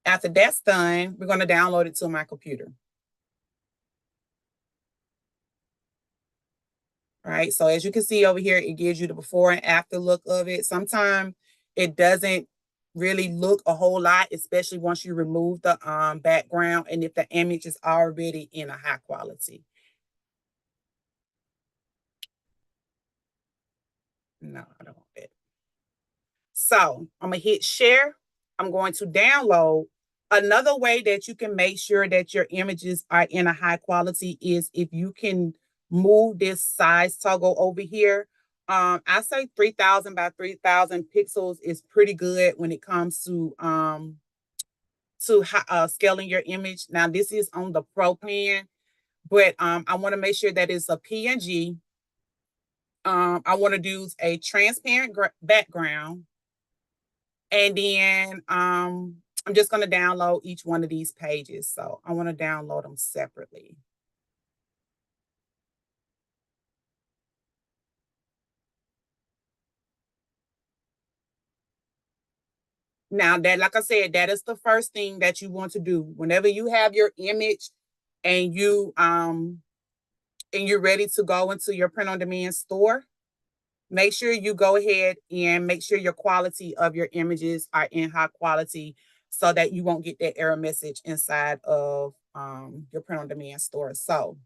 after that's done, we're gonna download it to my computer. All right, so as you can see over here, it gives you the before and after look of it. Sometimes it doesn't really look a whole lot, especially once you remove the background and if the image is already in a high quality. No, I don't want that. So I'm gonna hit share. I'm going to download. Another way that you can make sure that your images are in a high quality is if you can move this size toggle over here. I say 3000 by 3000 pixels is pretty good when it comes to scaling your image. Now this is on the Pro plan, but I want to make sure that it's a PNG. I want to use a transparent background. And then I'm just going to download each one of these pages. So I want to download them separately. Now that, like I said, that is the first thing that you want to do. Whenever you have your image and you're ready to go into your print on demand store, make sure you go ahead and make sure your quality of your images are in high quality so that you won't get that error message inside of your print on demand store. So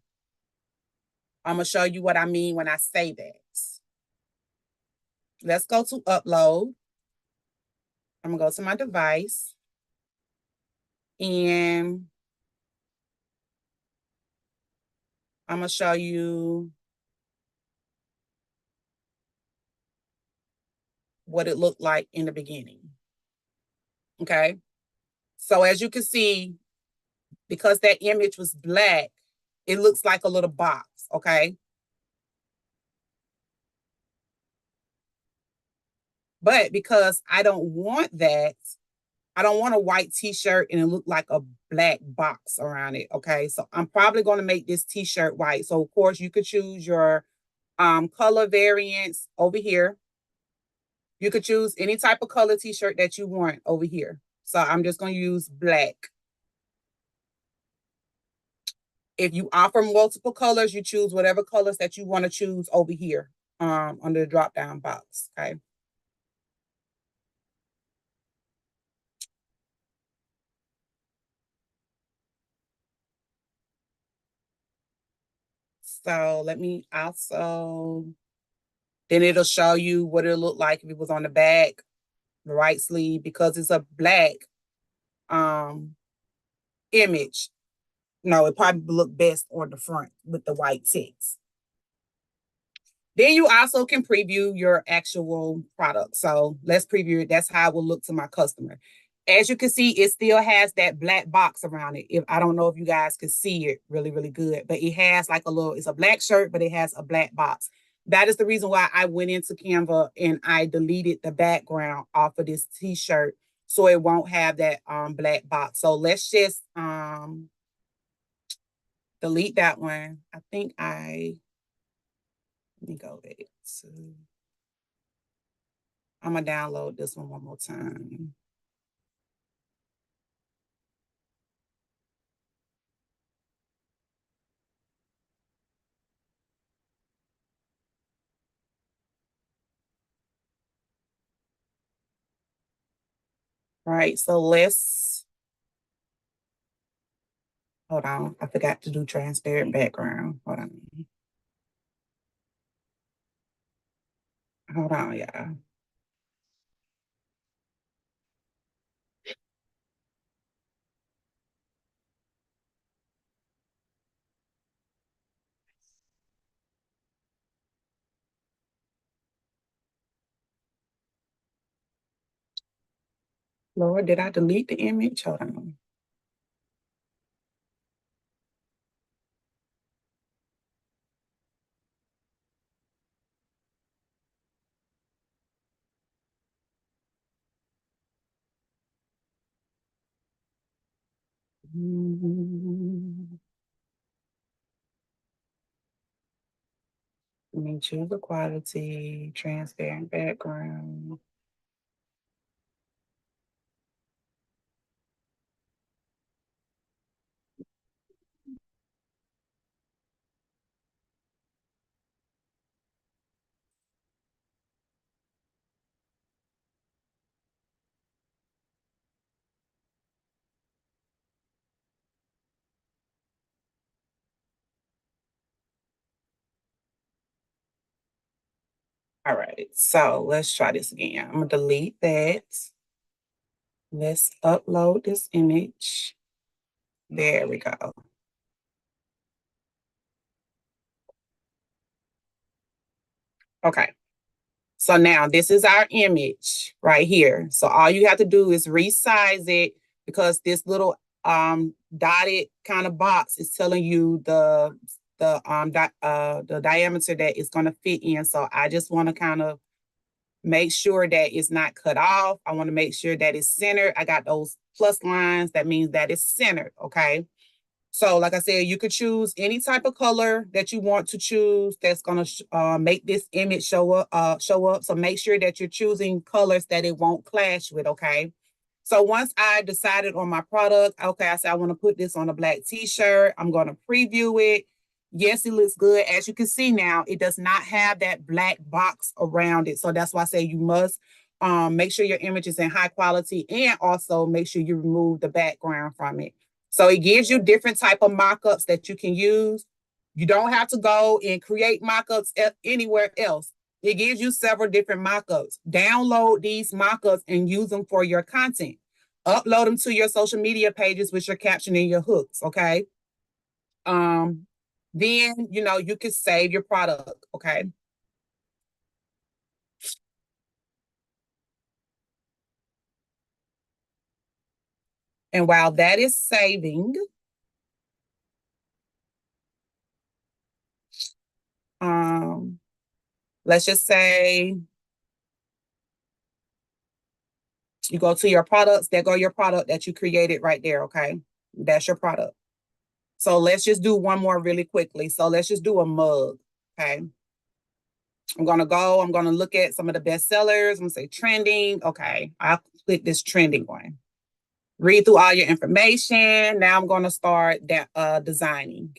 I'm going to show you what I mean when I say that. Let's go to upload. I'm going to go to my device. And I'm going to show you what it looked like in the beginning. Okay. So as you can see, because that image was black, it looks like a little box. Okay. But because I don't want that, I don't want a white t-shirt and it look like a black box around it. Okay. So I'm probably going to make this t-shirt white. So of course you could choose your color variants over here. You could choose any type of color t-shirt that you want over here. So I'm just going to use black. If you offer multiple colors, you choose whatever colors that you want to choose over here under the drop-down box. Okay. So let me also, then it'll show you what it'll look like if it was on the back, the right sleeve, because it's a black image. No, it probably look best on the front with the white text. Then you also can preview your actual product. So let's preview it. That's how it will look to my customer. As you can see, it still has that black box around it. If I don't know if you guys can see it really, really good, but it has like a little, it's a black shirt, but it has a black box. That is the reason why I went into Canva and I deleted the background off of this t-shirt so it won't have that black box. So let's just delete that one. I think let me go back to, I'm gonna download this one more time. Right, so hold on, I forgot to do transparent background. Hold on, yeah. Lord, did I delete the image? Hold on. Let me choose the quality, transparent background. All right, so let's try this again. I'm gonna delete that. Let's upload this image. There we go. Okay, so now this is our image right here. So all you have to do is resize it because this little dotted kind of box is telling you the diameter that it's going to fit in. So I just want to kind of make sure that it's not cut off. I want to make sure that it's centered. I got those plus lines. That means that it's centered. Okay. So like I said, you could choose any type of color that you want to choose that's going to make this image show up. So make sure that you're choosing colors that it won't clash with, okay? So once I decided on my product, okay, I said I want to put this on a black t-shirt. I'm going to preview it. Yes, it looks good. As you can see now, it does not have that black box around it. So that's why I say you must make sure your image is in high quality and also make sure you remove the background from it. So it gives you different type of mock-ups that you can use. You don't have to go and create mock-ups anywhere else. It gives you several different mock-ups. Download these mock-ups and use them for your content. Upload them to your social media pages with your caption and your hooks, okay? Then, you can save your product, okay? And while that is saving, let's just say you go to your products, there go your product that you created right there, okay? That's your product. So let's just do one more really quickly. So let's just do a mug, okay? I'm gonna look at some of the best sellers. I'm gonna say trending. Okay, I'll click this trending one. Read through all your information. Now I'm gonna start that designing.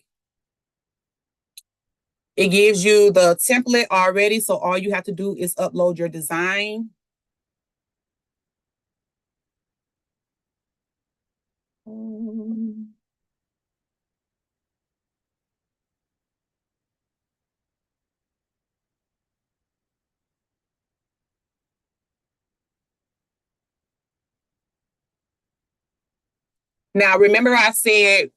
It gives you the template already, so all you have to do is upload your design. Now, remember I said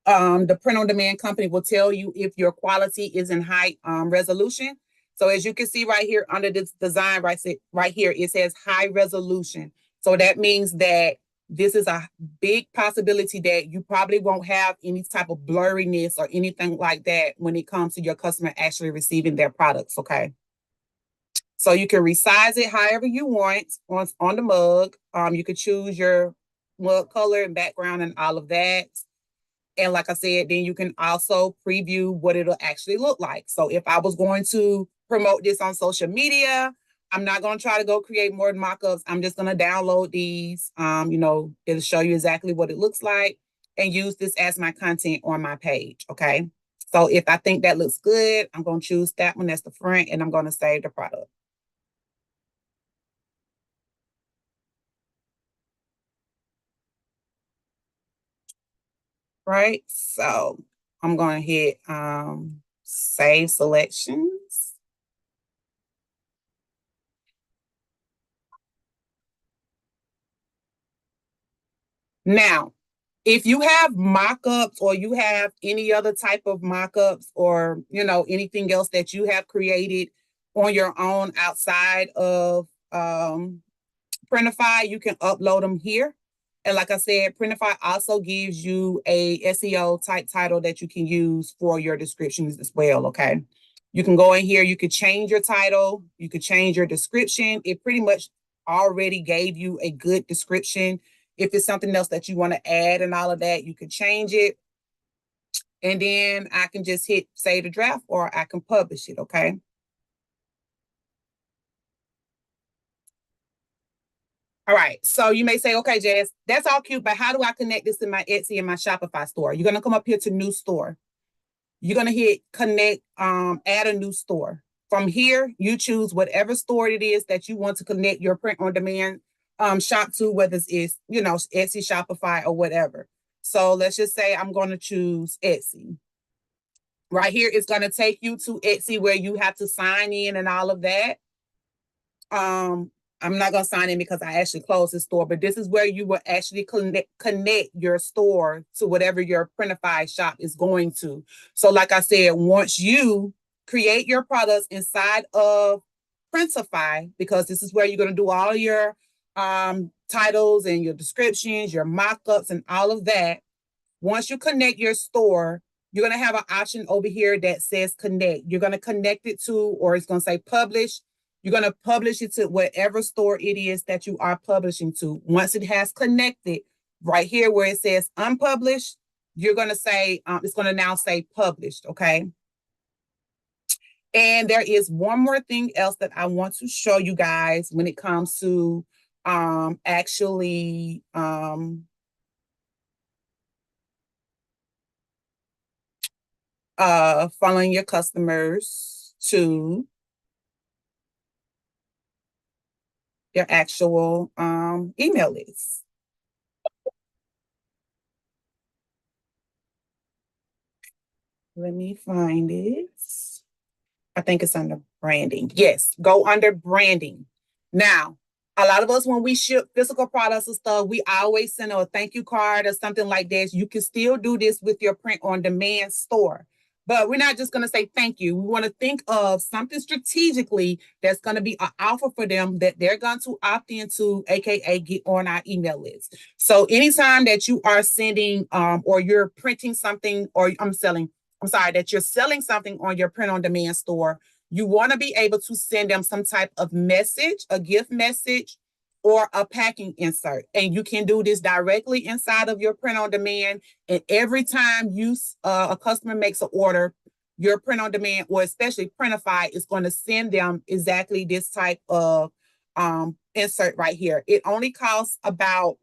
the print on demand company will tell you if your quality is in high resolution. So as you can see right here under this design right here, it says high resolution. So that means that this is a big possibility that you probably won't have any type of blurriness or anything like that when it comes to your customer actually receiving their products, okay? So you can resize it however you want on the mug. You could choose your mug color and background and all of that. And like I said, then you can also preview what it'll actually look like. So if I was going to promote this on social media, I'm not going to try to go create more mock-ups. I'm just going to download these. It'll show you exactly what it looks like and use this as my content on my page, okay? So if I think that looks good, I'm going to choose that one as the front and I'm going to save the product. right? So I'm going to hit save selections. Now, if you have mock-ups or you have any other type of mock-ups or, anything else that you have created on your own outside of Printify, you can upload them here. And like I said, Printify also gives you a SEO type title that you can use for your descriptions as well, okay? You can go in here, you could change your title, you could change your description. It pretty much already gave you a good description. If it's something else that you want to add and all of that, you can change it. And then I can just hit save the draft or I can publish it, okay? All right, so you may say, okay, Jazz, that's all cute, but how do I connect this to my Etsy and my Shopify store? You're gonna come up here to new store. You're gonna hit connect, add a new store. From here, you choose whatever store it is that you want to connect your print on demand shop to, whether it's Etsy, Shopify, or whatever. So let's just say I'm gonna choose Etsy. Right here, it's gonna take you to Etsy where you have to sign in and all of that. I'm not going to sign in because I actually closed the store, but this is where you will actually connect your store to whatever your Printify shop is going to. So like I said, once you create your products inside of Printify, because this is where you're going to do all your titles and your descriptions, your mock-ups and all of that. Once you connect your store, you're going to have an option over here that says connect. You're going to connect it to, or it's going to say publish. You're going to publish it to whatever store it is that you are publishing to. Once it has connected, right here where it says unpublished, you're going to say, it's going to now say published, okay? And there is one more thing else that I want to show you guys when it comes to actually following your customers to your actual email list. Let me find it. I think it's under branding. Yes, go under branding. Now, a lot of us, when we ship physical products and stuff, we always send a thank you card or something like this. You can still do this with your print on demand store. But we're not just going to say thank you. We want to think of something strategically that's going to be an offer for them that they're going to opt into, AKA get on our email list. So anytime that you are sending or you're printing something or that you're selling something on your print on demand store, you want to be able to send them some type of message, a gift message, or a packing insert. And you can do this directly inside of your print on demand. And every time a customer makes an order, your print on demand, or especially Printify, is going to send them exactly this type of insert right here. It only costs about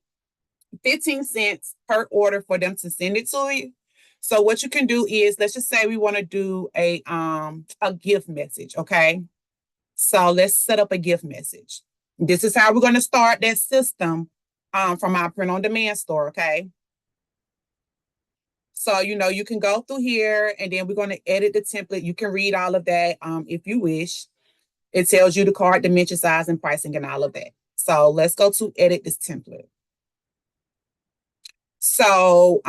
15 cents per order for them to send it to you. So what you can do is, let's just say we want to do a gift message, okay? So let's set up a gift message. This is how we're going to start that system from our print on demand store, okay? So, you can go through here and then we're going to edit the template. You can read all of that if you wish. It tells you the card dimension, size, and pricing and all of that. So let's go to edit this template. So,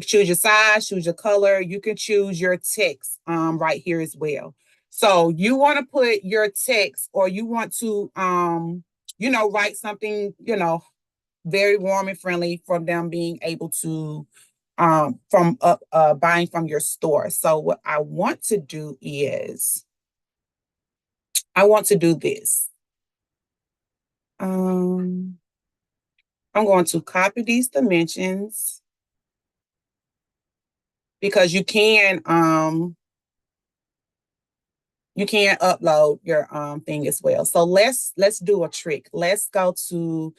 choose your size, choose your color. You can choose your text right here as well. So you want to put your text, or you want to, write something, very warm and friendly for them being able to, buying from your store. So what I want to do is, I want to do this. I'm going to copy these dimensions, because you can upload your thing as well. So let's do a trick. Let's go to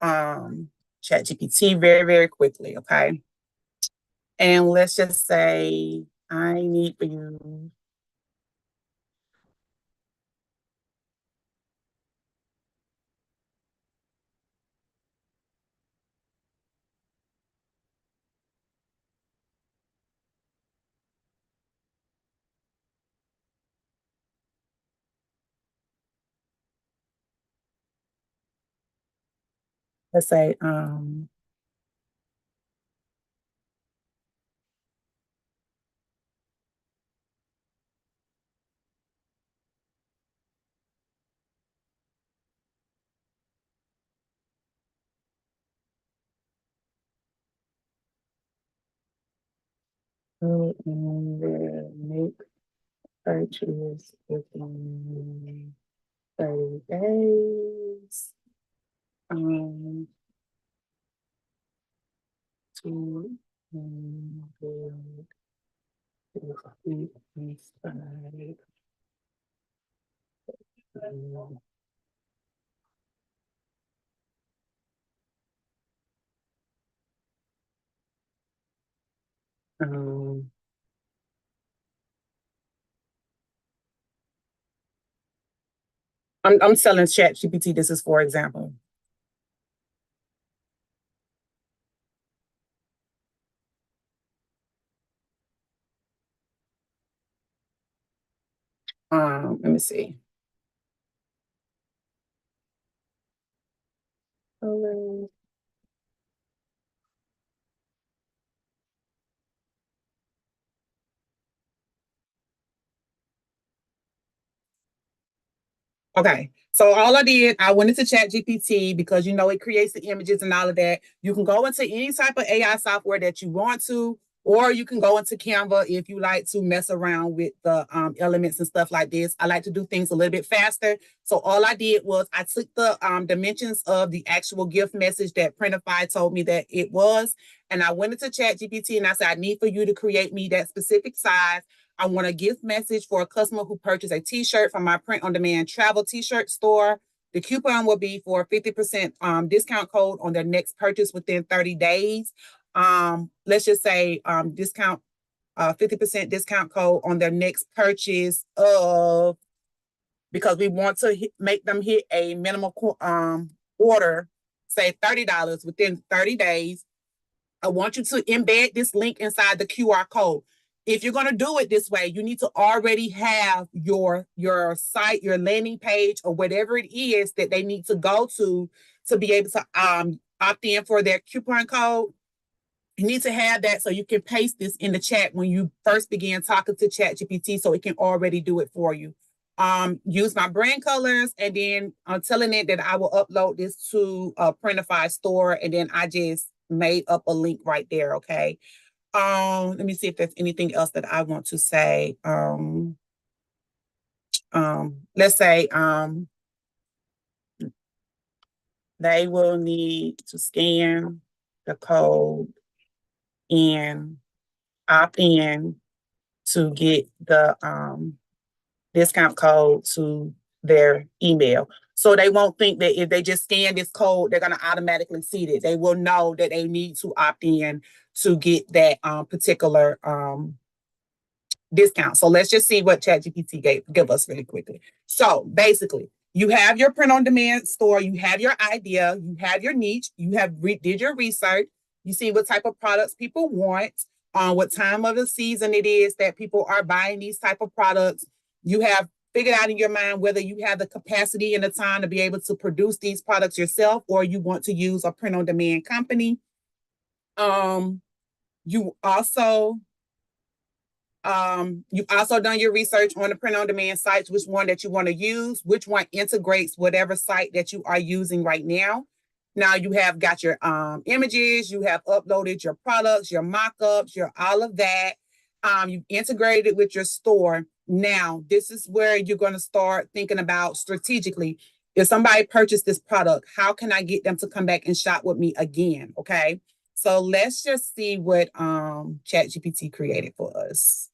ChatGPT very, very quickly, okay? And let's just say I need for you let's say, make purchase within 30 days. To build the inside. Um, I'm selling ChatGPT. This is for example. Let me see. Colors. Okay, so all I did, I went into ChatGPT because you know it creates the images and all of that. You can go into any type of AI software that you want to, or you can go into Canva if you like to mess around with the elements and stuff like this. I like to do things a little bit faster. So all I did was I took the dimensions of the actual gift message that Printify told me that it was, and I went into ChatGPT and I said, I need for you to create me that specific size. I want a gift message for a customer who purchased a t-shirt from my print on demand travel t-shirt store. The coupon will be for a 50% discount code on their next purchase within 30 days. Let's just say discount 50% discount code on their next purchase of, because we want to make them hit a minimum order, say $30 within 30 days. I want you to embed this link inside the QR code. If you're going to do it this way, you need to already have your site, your landing page, or whatever it is that they need to go to be able to opt in for their coupon code. You need to have that so you can paste this in the chat when you first begin talking to ChatGPT, so it can already do it for you. Use my brand colors, and then I'm telling it that I will upload this to a Printify store, and then I just made up a link right there. Okay. Let me see if there's anything else that I want to say. Let's say they will need to scan the code and opt in to get the discount code to their email. So they won't think that if they just scan this code, they're going to automatically see it. They will know that they need to opt in to get that particular discount. So let's just see what ChatGPT give us really quickly. So basically, you have your print on demand store, you have your idea, you have your niche, you have did your research, you see what type of products people want, what time of the season it is that people are buying these type of products. You have figured out in your mind whether you have the capacity and the time to be able to produce these products yourself, or you want to use a print on demand company. You also you've also done your research on the print on demand sites, which one that you want to use, which one integrates whatever site that you are using right now. Now you have got your images, you have uploaded your products, your mock-ups, your all of that. You've integrated with your store. Now, this is where you're going to start thinking about strategically. If somebody purchased this product, how can I get them to come back and shop with me again? Okay. So let's just see what ChatGPT created for us.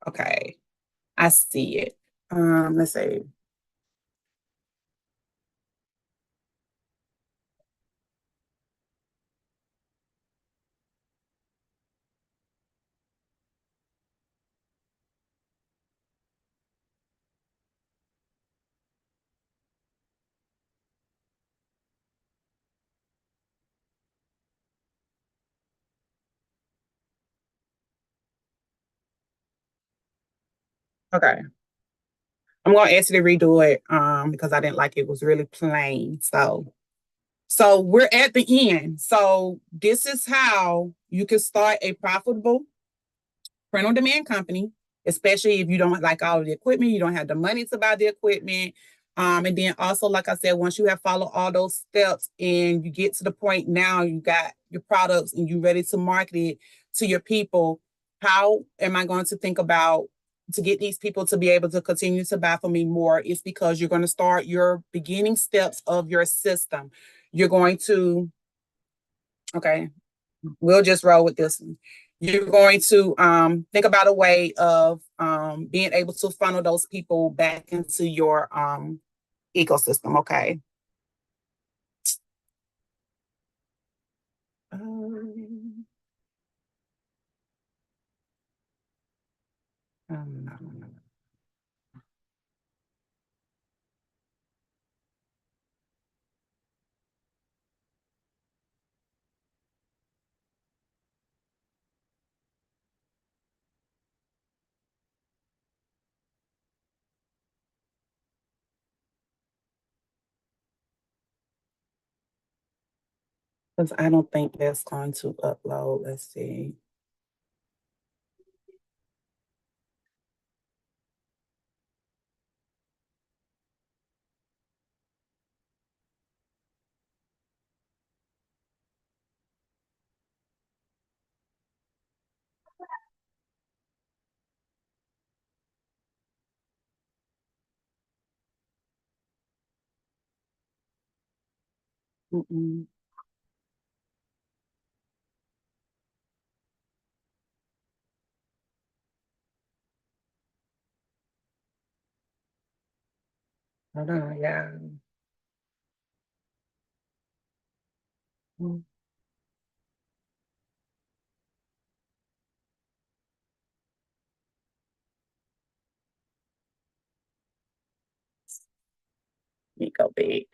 Okay, I see it. Let's see. Okay. I'm gonna ask you to redo it because I didn't like it. It was really plain. So we're at the end. So this is how you can start a profitable print on demand company, especially if you don't like all of the equipment, you don't have the money to buy the equipment. And then also, like I said, once you have followed all those steps and you get to the point now you got your products and you're ready to market it to your people, how am I going to think about to get these people to be able to continue to buy from me more? It's because you're going to start your beginning steps of your system. You're going to, okay, we'll just roll with this one. You're going to think about a way of being able to funnel those people back into your ecosystem. Okay. No. Because I don't think that's going to upload. Let's see. Mm-mm. Hold on, yeah. Let me go big.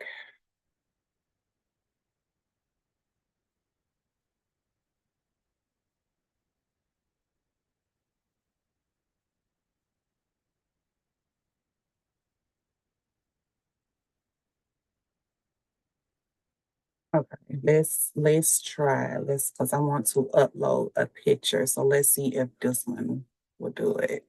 Okay, let's try. Let's because I want to upload a picture. So let's see if this one will do it.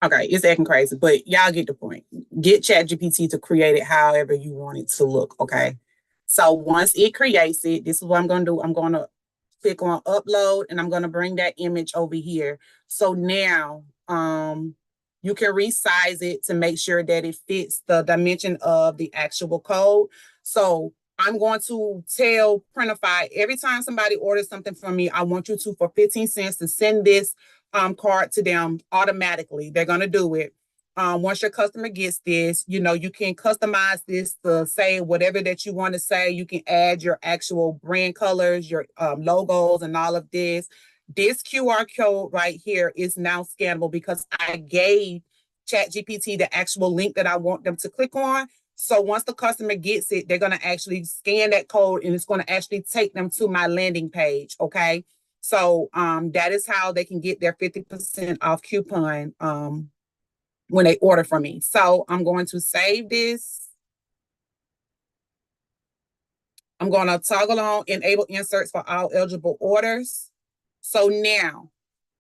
Okay, it's acting crazy, but y'all get the point. Get ChatGPT to create it however you want it to look. Okay. So once it creates it, this is what I'm gonna do. I'm gonna click on upload and I'm gonna bring that image over here. So now you can resize it to make sure that it fits the dimension of the actual code. So I'm going to tell Printify every time somebody orders something from me, I want you to, for 15 cents, to send this card to them automatically. They're going to do it. Once your customer gets this, you know, you can customize this to say whatever that you want to say. You can add your actual brand colors, your logos, and all of this. This QR code right here is now scannable because I gave ChatGPT the actual link that I want them to click on. So once the customer gets it, they're going to actually scan that code and it's going to actually take them to my landing page. Okay. So that is how they can get their 50% off coupon when they order from me. So I'm going to save this. I'm going to toggle on enable inserts for all eligible orders. So now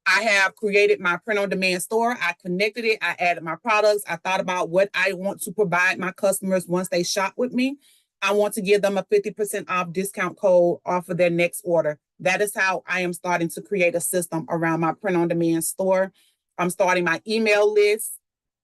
I have created my print on demand store. I connected it. I added my products. I thought about what I want to provide my customers once they shop with me. I want to give them a 50% off discount code off of their next order. That is how I am starting to create a system around my print on demand store. I'm starting my email list.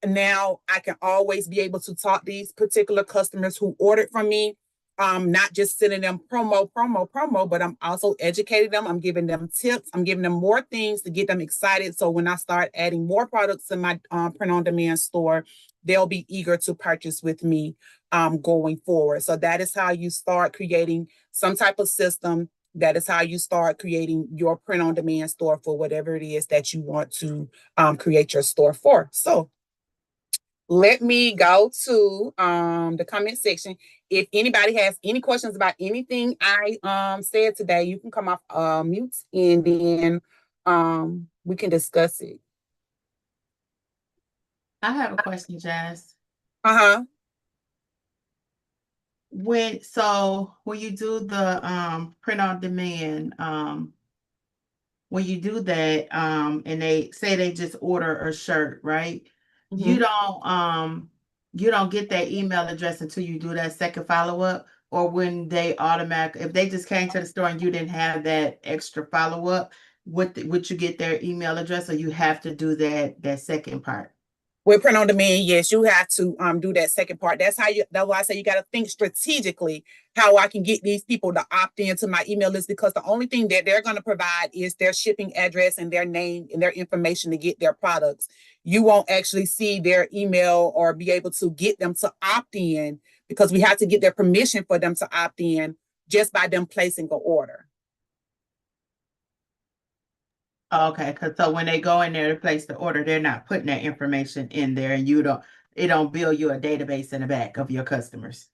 Now I can always be able to talk these particular customers who ordered from me, not just sending them promo, but I'm also educating them. I'm giving them tips. I'm giving them more things to get them excited. So when I start adding more products in my print on demand store, they'll be eager to purchase with me going forward. So that is how you start creating some type of system that is how you start creating your print-on-demand store for whatever it is that you want to create your store for. So let me go to the comment section. If anybody has any questions about anything I said today, you can come off mute and then we can discuss it. I have a question, Jazz. Uh-huh. When you do the print on demand, when you do that, and they say they just order a shirt, right? You don't get that email address until you do that second follow-up, or when they if they just came to the store and you didn't have that extra follow-up, would you get their email address, or you have to do that second part? With print on demand, yes, you have to do that second part. That's why I say you got to think strategically how I can get these people to opt into my email list, because the only thing that they're going to provide is their shipping address and their name and their information to get their products. You won't actually see their email or be able to get them to opt in, because we have to get their permission for them to opt in just by them placing an order. Okay, so when they go in there to place the order, they're not putting that information in there, and it don't build you a database in the back of your customers.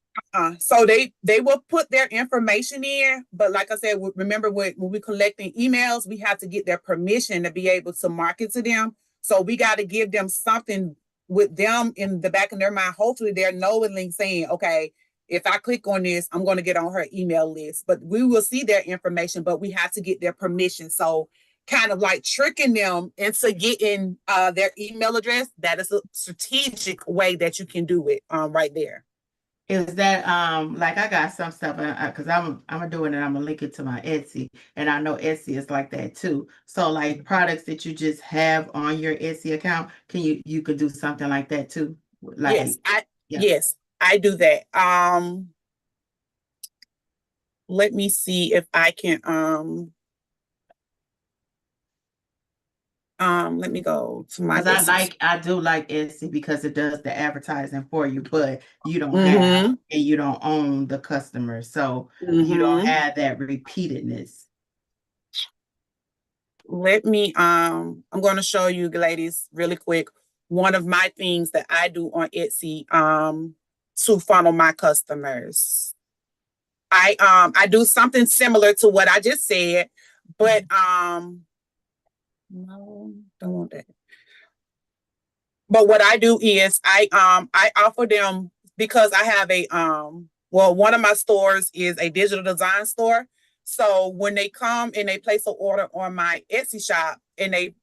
So they will put their information in, but like I said, remember when we're collecting emails, we have to get their permission to be able to market to them. So we got to give them something with them in the back of their mind. Hopefully they're knowingly saying, okay, if I click on this, I'm going to get on her email list. But we will see their information, but we have to get their permission. So kind of like tricking them into getting their email address. That is a strategic way that you can do it right there. Is that like I got some stuff because I'm doing it, I'm gonna link it to my Etsy, and I know Etsy is like that too. So like products that you just have on your Etsy account, you could do something like that too? Like yes, I do that. Let me see if I can let me go to my I do like Etsy because it does the advertising for you, but you don't have and you don't own the customer, so you don't have that repeatedness. Let me I'm going to show you ladies really quick one of my things that I do on Etsy to funnel my customers. I do something similar to what I just said, but no, don't want that. But what I do is I offer them, because I have a one of my stores is a digital design store. So when they come and they place an order on my Etsy shop and they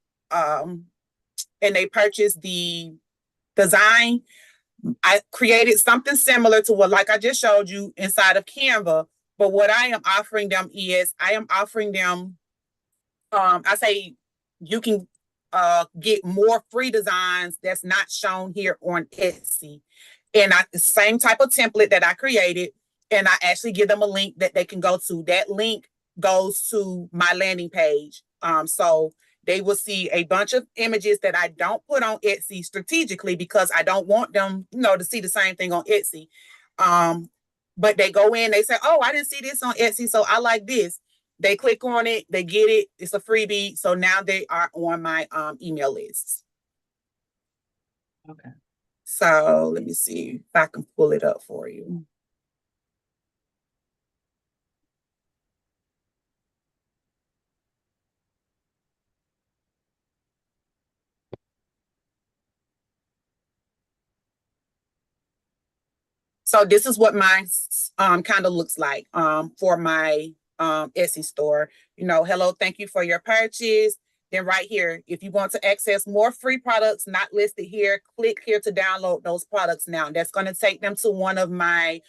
purchase the design, I created something similar to what, like I just showed you inside of Canva. But what I am offering them is I say you can get more free designs that's not shown here on Etsy. And the same type of template that I created, and I actually give them a link that they can go to. That link goes to my landing page. So they will see a bunch of images that I don't put on Etsy strategically, because I don't want them, to see the same thing on Etsy. But they go in, they say, oh, I didn't see this on Etsy, so I like this. They click on it, they get it, it's a freebie. So now they are on my email list. Okay. So let me see if I can pull it up for you. So this is what mine kind of looks like for my Etsy store. Hello, thank you for your purchase. Then right here, if you want to access more free products not listed here, click here to download those products now. That's going to take them to one of my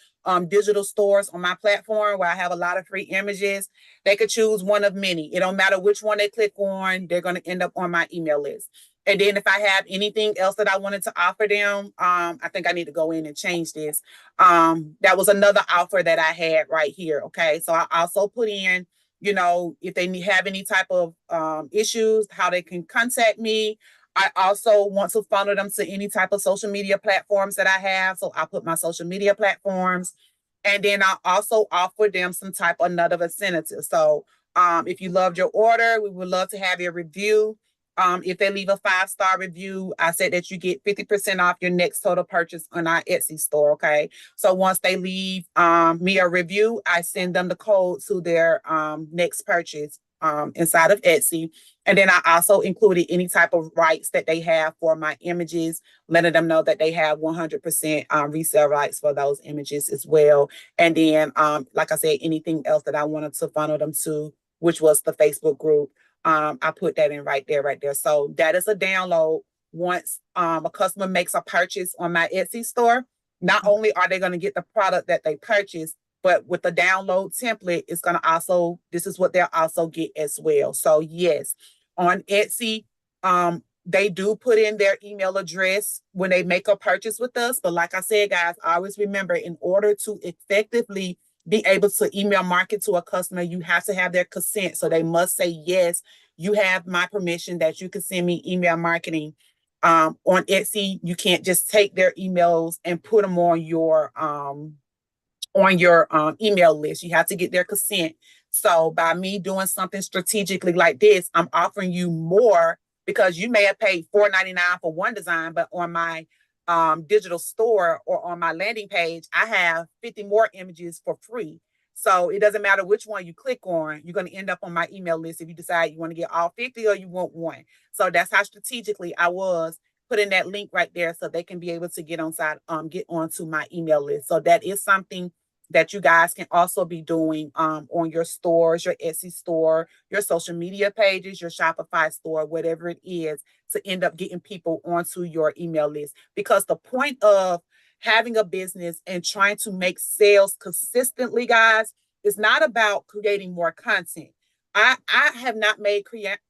digital stores on my platform where I have a lot of free images. They could choose one of many. It don't matter which one they click on, they're going to end up on my email list. And then if I have anything else that I wanted to offer them, I think I need to go in and change this. That was another offer that I had right here. Okay. So I also put in, if they have any type of issues, how they can contact me. I also want to funnel them to any type of social media platforms that I have. So I put my social media platforms. And then I also offer them some type of another incentive. So if you loved your order, we would love to have your review. If they leave a 5-star review, I said that you get 50% off your next total purchase on our Etsy store. Okay. So once they leave me a review, I send them the code to their next purchase inside of Etsy. And then I also included any type of rights that they have for my images, letting them know that they have 100% resale rights for those images as well. And then, like I said, anything else that I wanted to funnel them to, which was the Facebook group. I put that in right there. So that is a download. Once a customer makes a purchase on my Etsy store, not only are they going to get the product that they purchased, but with the download template, it's going to also, this is what they'll also get as well. So yes, on Etsy, they do put in their email address when they make a purchase with us. But like I said, guys, always remember, in order to effectively be able to email market to a customer, you have to have their consent. So they must say, yes, you have my permission that you can send me email marketing. On Etsy, you can't just take their emails and put them on your email list. You have to get their consent. So by me doing something strategically like this, I'm offering you more, because you may have paid $4.99 for one design, but on my digital store or on my landing page, I have 50 more images for free. So it doesn't matter which one you click on, you're going to end up on my email list if you decide you want to get all 50 or you want one. So that's how strategically I was putting that link right there, so they can be able to get onto my email list. So that is something that you guys can also be doing on your stores, your Etsy store, your social media pages, your Shopify store, whatever it is, to end up getting people onto your email list. Because the point of having a business and trying to make sales consistently, guys, is not about creating more content. I have not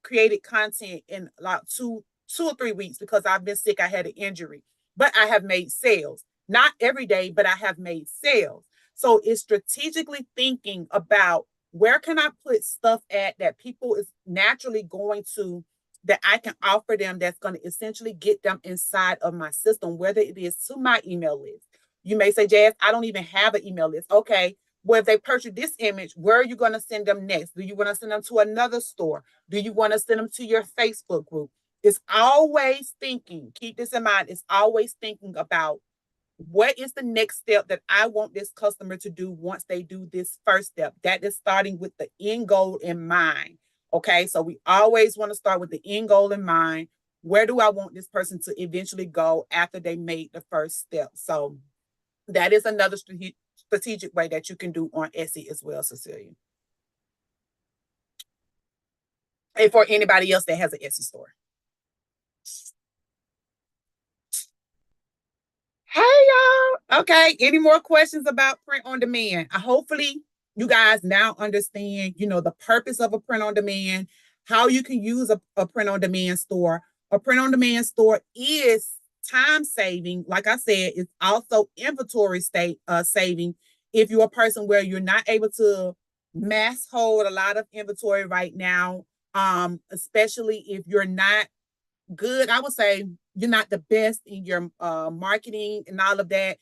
created content in like two or 3 weeks because I've been sick. I had an injury, but I have made sales. Not every day, but I have made sales. So it's strategically thinking about, where can I put stuff at that people is naturally going to, that I can offer them, that's going to essentially get them inside of my system, whether it is to my email list. You may say, Jazz, I don't even have an email list. Okay, well, if they purchase this image, where are you going to send them next? Do you want to send them to another store? Do you want to send them to your Facebook group? It's always thinking, keep this in mind, it's always thinking about, what is the next step that I want this customer to do once they do this first step? That is starting with the end goal in mind. Okay, so we always want to start with the end goal in mind. Where do I want this person to eventually go after they made the first step? So that is another strategic way that you can do on Etsy as well, Cecilia. And for anybody else that has an Etsy store. Hey, y'all. Okay. Any more questions about print on demand? Hopefully you guys now understand, the purpose of a print on demand, how you can use a print on demand store. A print on demand store is time saving. Like I said, it's also inventory saving. If you're a person where you're not able to mass hold a lot of inventory right now, especially if you're not good, I would say you're not the best in your marketing and all of that.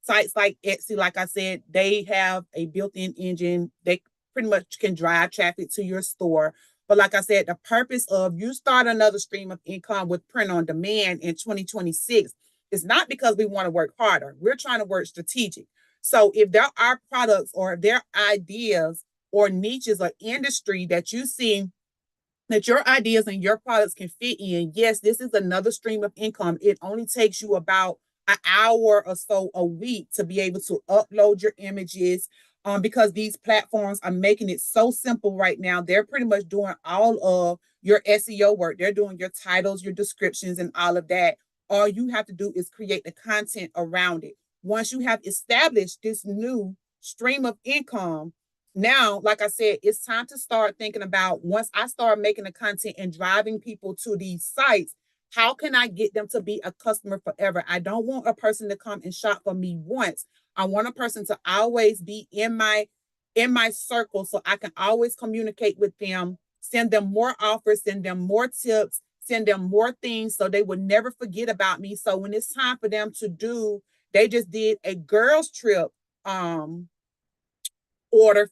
Sites like Etsy, like I said, they have a built-in engine. They pretty much can drive traffic to your store. But like I said, the purpose of you start another stream of income with print on demand in 2026 is not because we want to work harder. We're trying to work strategic. So if there are products or if there are ideas or niches or industry that you see that your ideas and your products can fit in, yes, this is another stream of income. It only takes you about an hour or so a week to be able to upload your images, because these platforms are making it so simple right now. They're pretty much doing all of your SEO work. They're doing your titles, your descriptions, and all of that. All you have to do is create the content around it. Once you have established this new stream of income, now, like I said, it's time to start thinking about, once I start making the content and driving people to these sites, how can I get them to be a customer forever? I don't want a person to come and shop for me once. I want a person to always be in my circle, so I can always communicate with them, send them more offers, send them more tips, send them more things, so they would never forget about me. So when it's time for them to do, they just did a girls trip order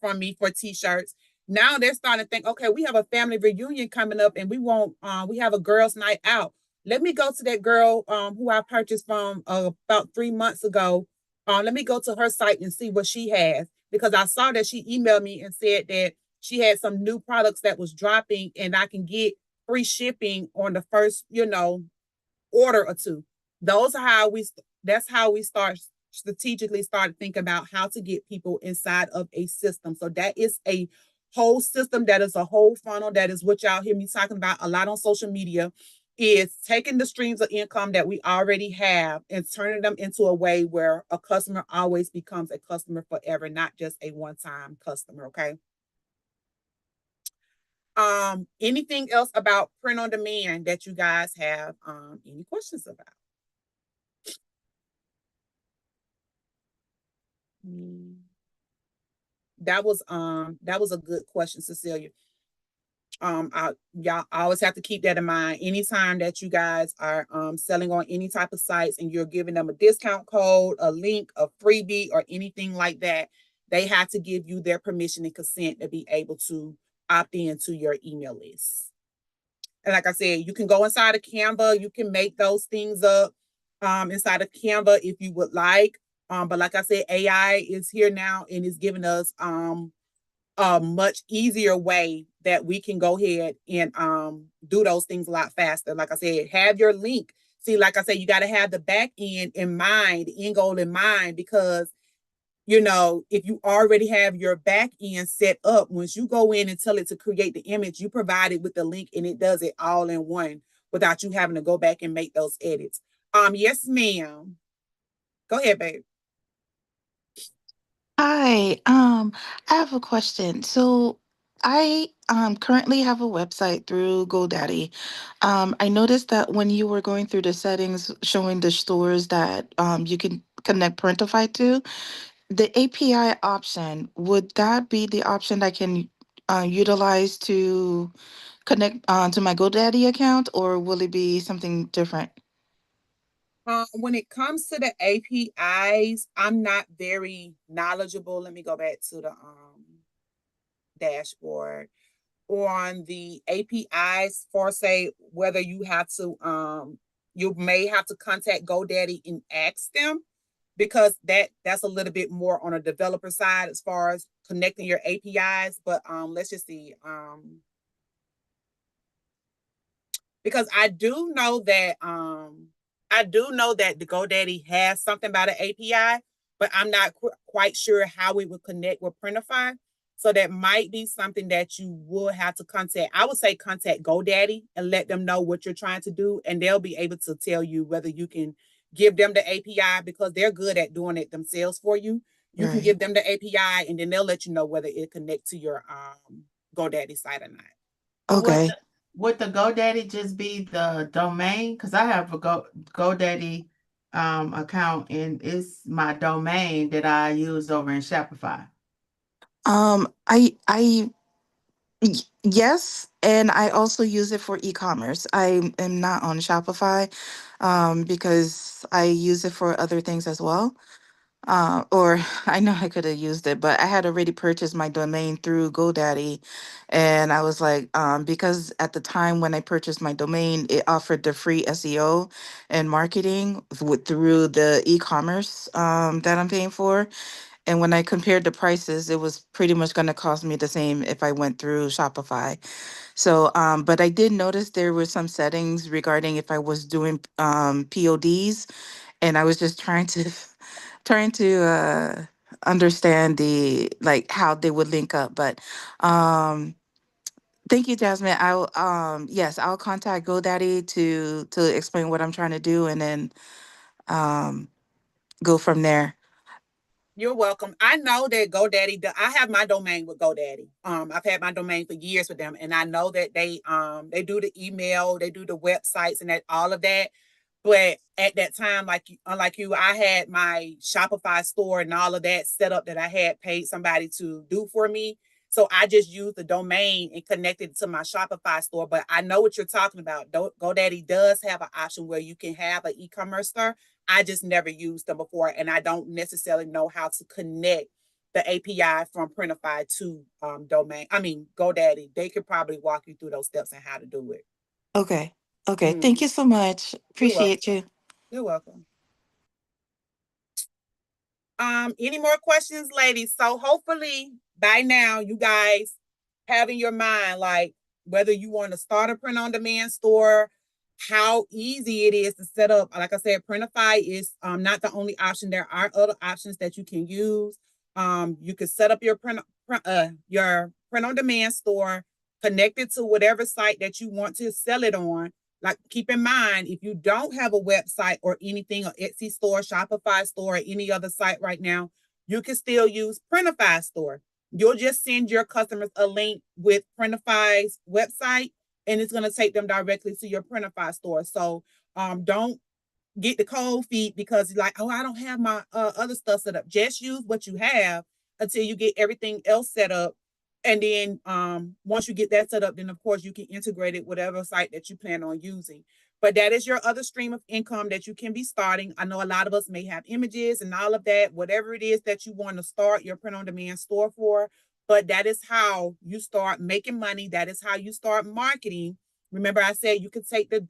from me for t-shirts. Now they're starting to think, okay, we have a family reunion coming up and we have a girls' night out. Let me go to that girl who I purchased from about 3 months ago. Let me go to her site and see what she has, because I saw that she emailed me and said that she had some new products that was dropping and I can get free shipping on the first, order or two. Those are how we that's how we strategically start thinking about how to get people inside of a system. So that is a whole system, that is a whole funnel. That is what y'all hear me talking about a lot on social media, is taking the streams of income that we already have and turning them into a way where a customer always becomes a customer forever, not just a one-time customer. Okay. Anything else about print on demand that you guys have any questions about? That was a good question, Cecilia. Y'all always have to keep that in mind. Anytime that you guys are selling on any type of sites and you're giving them a discount code, a link, a freebie, or anything like that, they have to give you their permission and consent to be able to opt into your email list. And like I said, you can go inside of Canva. You can make those things up inside of Canva if you would like. But like I said, AI is here now and is giving us a much easier way that we can go ahead and do those things a lot faster. Like I said, have your link. See, like I said, you got to have the back end in mind, the end goal in mind, because if you already have your back end set up, once you go in and tell it to create the image, you provide it with the link and it does it all in one without you having to go back and make those edits. Yes, ma'am. Go ahead, babe. Hi, I have a question. So I currently have a website through GoDaddy. I noticed that when you were going through the settings showing the stores that you can connect Printify to, the API option, would that be the option I can utilize to connect to my GoDaddy account, or will it be something different? When it comes to the APIs, I'm not very knowledgeable. Let me go back to the dashboard on the APIs for, say, whether you have to you may have to contact GoDaddy and ask them, because that's a little bit more on a developer side as far as connecting your APIs. But let's just see. Because I do know that the GoDaddy has something about an API, but I'm not quite sure how it would connect with Printify. So that might be something that you will have to contact. I would say contact GoDaddy and let them know what you're trying to do, and they'll be able to tell you whether you can give them the API, because they're good at doing it themselves for you. You can give them the API, and then they'll let you know whether it connects to your GoDaddy site or not. Okay. Would the GoDaddy just be the domain? Because I have a GoDaddy account and it's my domain that I use over in Shopify. Yes, and I also use it for e-commerce. I am not on Shopify because I use it for other things as well. Or I know I could have used it, but I had already purchased my domain through GoDaddy, and I was like, because at the time when I purchased my domain, it offered the free SEO and marketing through the e-commerce that I'm paying for. And when I compared the prices, it was pretty much going to cost me the same if I went through Shopify. So, but I did notice there were some settings regarding if I was doing PODs, and I was just trying to understand the like how they would link up. But thank you, Jasmine. I'll yes, I'll contact GoDaddy to explain what I'm trying to do, and then um go from there. You're welcome. I know that GoDaddy, I have my domain with GoDaddy. I've had my domain for years with them, and I know that they do the email, they do the websites and that all of that. But at that time, unlike you, I had my Shopify store and all of that set up that I had paid somebody to do for me. So I just used the domain and connected it to my Shopify store. But I know what you're talking about. GoDaddy does have an option where you can have an e-commerce store. I just never used them before, and I don't necessarily know how to connect the API from Printify to GoDaddy. They could probably walk you through those steps and how to do it. Okay. Okay. Mhm. Thank you so much. You're welcome. Appreciate you. You're welcome. Any more questions, ladies? So hopefully by now you guys have in your mind, like, whether you want to start a print on demand store, how easy it is to set up. Like I said, Printify is not the only option. There are other options that you can use. You can set up your print on demand store, connect it to whatever site that you want to sell it on. Like, keep in mind, if you don't have a website or anything, or Etsy store, Shopify store, or any other site right now, you can still use Printify store. You'll just send your customers a link with Printify's website, and it's going to take them directly to your Printify store. So don't get the cold feet because you're like, oh, I don't have my other stuff set up. Just use what you have until you get everything else set up. And then once you get that set up, then of course you can integrate it whatever site that you plan on using. But that is your other stream of income that you can be starting. I know a lot of us may have images and all of that, whatever it is that you want to start your print on demand store for. But that is how you start making money. That is how you start marketing. Remember, I said you could take the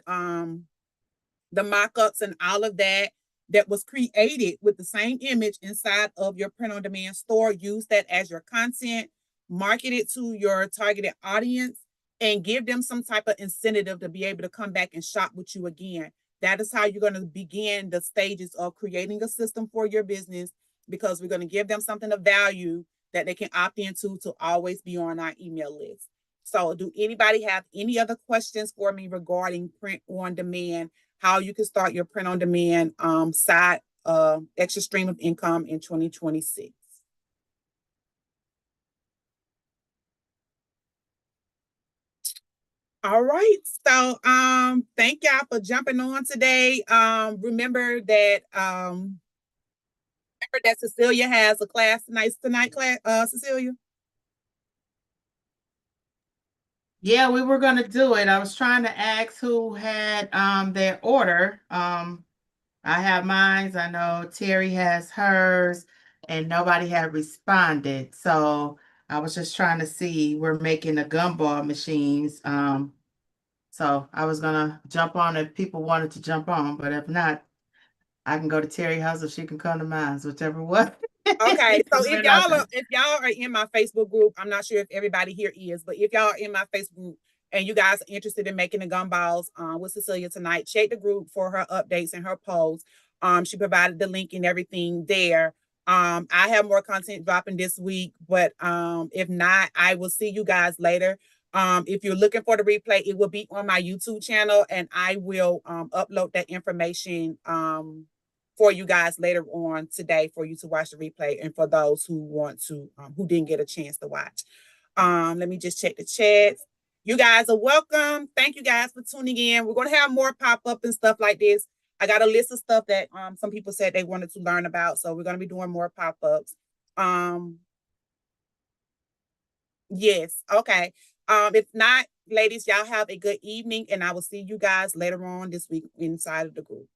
mock-ups and all of that was created with the same image inside of your print on demand store. Use that as your content, market it to your targeted audience, and give them some type of incentive to be able to come back and shop with you again. That is how you're going to begin the stages of creating a system for your business, because we're going to give them something of value that they can opt into to always be on our email list. So do anybody have any other questions for me regarding print on demand, how you can start your print on demand side extra stream of income in 2026? All right. So thank y'all for jumping on today. Remember that Cecilia has a class tonight class, Cecilia. Yeah, we were gonna do it. I was trying to ask who had their order. I have mine. I know Terry has hers, and nobody had responded. So I was just trying to see. We're making the gumball machines. So I was gonna jump on if people wanted to jump on, but if not, I can go to Terry Hustle. She can come to mine, whichever one. Okay, so We're not gonna- if y'all are in my Facebook group, I'm not sure if everybody here is, but if y'all are in my Facebook group and you guys are interested in making the gumballs with Cecilia tonight, check the group for her updates and her posts. She provided the link and everything there. I have more content dropping this week, but if not, I will see you guys later. If you're looking for the replay, it will be on my YouTube channel, and I will upload that information for you guys later on today for you to watch the replay, and for those who want to who didn't get a chance to watch. Let me just check the chats. You guys are welcome. Thank you guys for tuning in. We're going to have more pop-up and stuff like this. I got a list of stuff that some people said they wanted to learn about, so we're going to be doing more pop-ups. Yes, okay. If not, ladies, y'all have a good evening, and I will see you guys later on this week inside of the group.